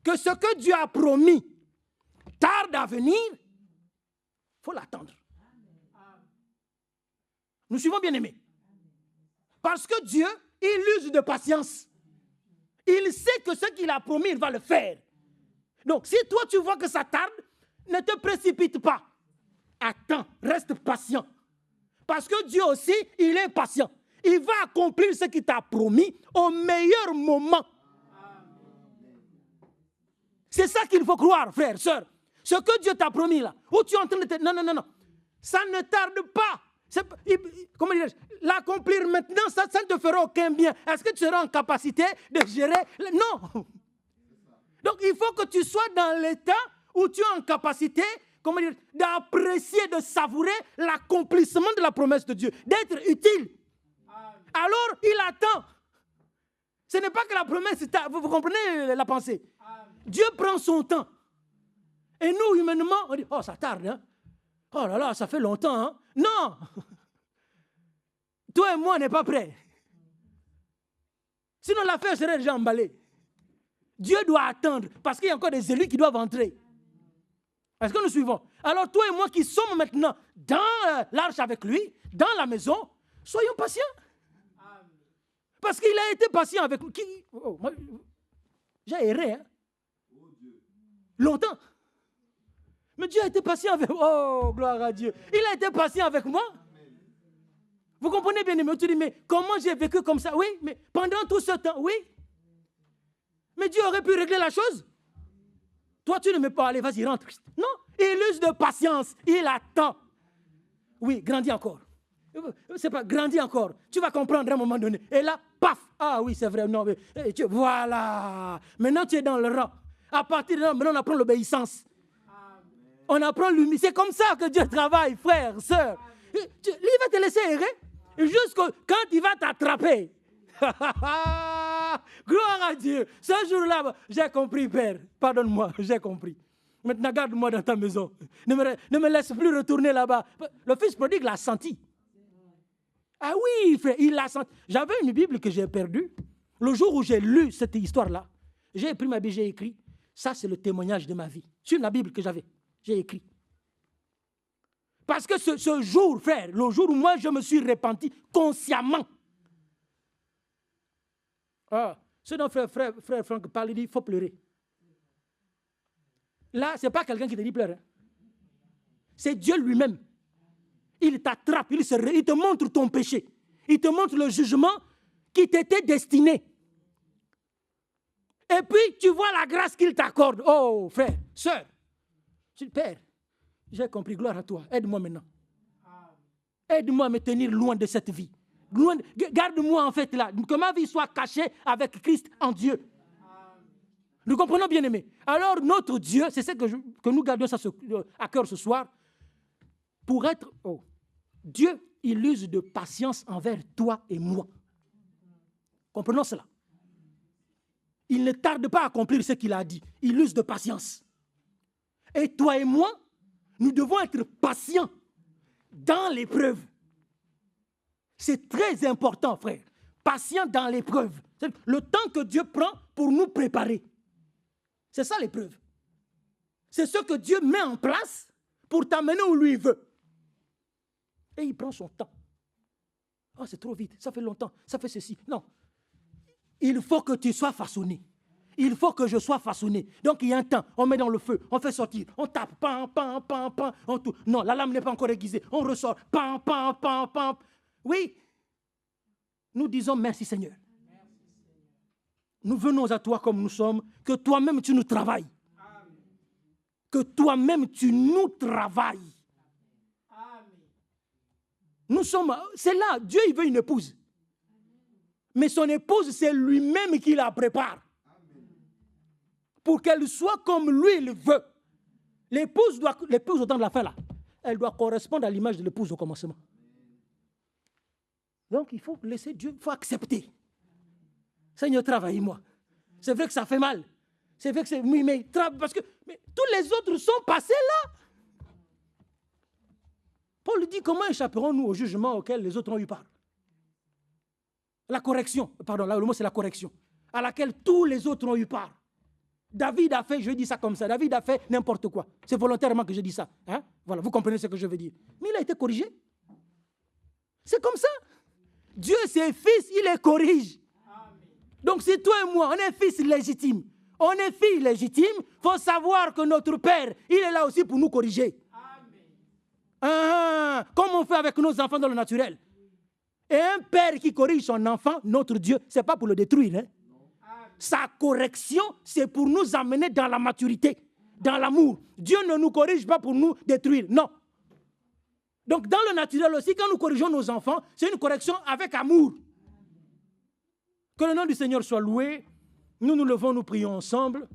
que ce que Dieu a promis tarde à venir, il faut l'attendre. Nous suivons, bien-aimés. Parce que Dieu, il use de patience. Il sait que ce qu'il a promis, il va le faire. Donc, si toi tu vois que ça tarde, ne te précipite pas. Attends, reste patient. Parce que Dieu aussi, il est patient. Il va accomplir ce qu'il t'a promis au meilleur moment. C'est ça qu'il faut croire, frère, sœur. Ce que Dieu t'a promis là, où tu es en train de te... Non. Ça ne tarde pas. Comment dire, l'accomplir maintenant, ça ne te fera aucun bien. Est-ce que tu seras en capacité de gérer? Non. Donc, il faut que tu sois dans l'état où tu es en capacité, comment dire, d'apprécier, de savourer l'accomplissement de la promesse de Dieu, d'être utile. Alors, il attend. Ce n'est pas que la promesse, vous comprenez la pensée? Dieu prend son temps. Et nous, humainement, on dit, oh, ça tarde, hein? Oh là là, ça fait longtemps, hein? Non! Toi et moi, on n'est pas prêts. Sinon, l'affaire serait déjà emballée. Dieu doit attendre, parce qu'il y a encore des élus qui doivent entrer. Est-ce que nous suivons? Alors, toi et moi qui sommes maintenant dans l'arche avec lui, dans la maison, soyons patients. Parce qu'il a été patient avec nous. J'ai erré, hein? Longtemps. Mais Dieu a été patient avec moi. Oh, gloire à Dieu. Il a été patient avec moi. Vous comprenez bien, mais tu dis, mais comment j'ai vécu comme ça? Oui, mais pendant tout ce temps, oui. Mais Dieu aurait pu régler la chose. Toi, tu ne mets pas, allez, vas-y, rentre. Non, il use de patience. Il attend. Oui, grandis encore. C'est pas, grandis encore. Tu vas comprendre à un moment donné. Et là, paf. Ah oui, c'est vrai. Non, mais, voilà. Maintenant, tu es dans le rang. À partir de là, maintenant, on apprend l'obéissance. On apprend l'humilité. C'est comme ça que Dieu travaille, frère, sœur. Il va te laisser errer jusqu'à quand il va t'attraper. Gloire à Dieu. Ce jour-là, j'ai compris, Père. Pardonne-moi, j'ai compris. Maintenant, garde-moi dans ta maison. Ne me laisse plus retourner là-bas. Le fils prodigue l'a senti. Ah oui, frère, il l'a senti. J'avais une Bible que j'ai perdue. Le jour où j'ai lu cette histoire-là, j'ai pris ma Bible, j'ai écrit. Ça, c'est le témoignage de ma vie. Sur la Bible que j'avais, j'ai écrit. Parce que ce jour, frère, le jour où moi je me suis repenti consciemment. Ah, ce dont frère Franck parle, il dit, il faut pleurer. Là, ce n'est pas quelqu'un qui te dit pleure. Hein. C'est Dieu lui-même. Il t'attrape, il te montre ton péché. Il te montre le jugement qui t'était destiné. Et puis, tu vois la grâce qu'il t'accorde. Oh, frère, sœur, Père, j'ai compris, gloire à toi. Aide-moi maintenant. Aide-moi à me tenir loin de cette vie. Garde-moi en fait là, que ma vie soit cachée avec Christ en Dieu. Nous comprenons, bien aimés. Alors, notre Dieu, c'est ce que nous gardons ça à cœur ce soir, pour être... Oh, Dieu, il use de patience envers toi et moi. Comprenons cela. Il ne tarde pas à accomplir ce qu'il a dit. Il use de patience. Et toi et moi, nous devons être patients dans l'épreuve. C'est très important, frère. Patient dans l'épreuve. C'est le temps que Dieu prend pour nous préparer. C'est ça l'épreuve. C'est ce que Dieu met en place pour t'amener où lui veut. Et il prend son temps. Oh, c'est trop vite, ça fait longtemps, ça fait ceci. Non. Il faut que tu sois façonné. Il faut que je sois façonné. Donc il y a un temps, on met dans le feu, on fait sortir, on tape, pam, pam, pam, pam, on tout. Non, la lame n'est pas encore aiguisée, on ressort, pam, pam, pam, pam. Oui, nous disons merci Seigneur. Nous venons à toi comme nous sommes, que toi-même tu nous travailles. Que toi-même tu nous travailles. Nous sommes, c'est là, Dieu il veut une épouse. Mais son épouse, c'est lui-même qui la prépare. Pour qu'elle soit comme lui il veut. L'épouse au temps de la fin là, elle doit correspondre à l'image de l'épouse au commencement. Donc il faut laisser Dieu, il faut accepter. Seigneur, travaille-moi. C'est vrai que ça fait mal. C'est vrai que c'est... Mais parce que tous les autres sont passés là. Paul dit, comment échapperons-nous au jugement auquel les autres ont eu part? La correction, pardon, là, le mot c'est la correction, à laquelle tous les autres ont eu part. David a fait, je dis ça comme ça, David a fait n'importe quoi. C'est volontairement que je dis ça. Hein? Voilà, vous comprenez ce que je veux dire. Mais il a été corrigé. C'est comme ça. Dieu, c'est fils, il les corrige. Donc si toi et moi, on est fils légitime, on est fille légitime, il faut savoir que notre Père, il est là aussi pour nous corriger. Comme on fait avec nos enfants dans le naturel. Et un père qui corrige son enfant, notre Dieu, ce n'est pas pour le détruire. Hein? Sa correction, c'est pour nous amener dans la maturité, dans l'amour. Dieu ne nous corrige pas pour nous détruire, non. Donc dans le naturel aussi, quand nous corrigeons nos enfants, c'est une correction avec amour. Que le nom du Seigneur soit loué. Nous nous levons, nous prions ensemble.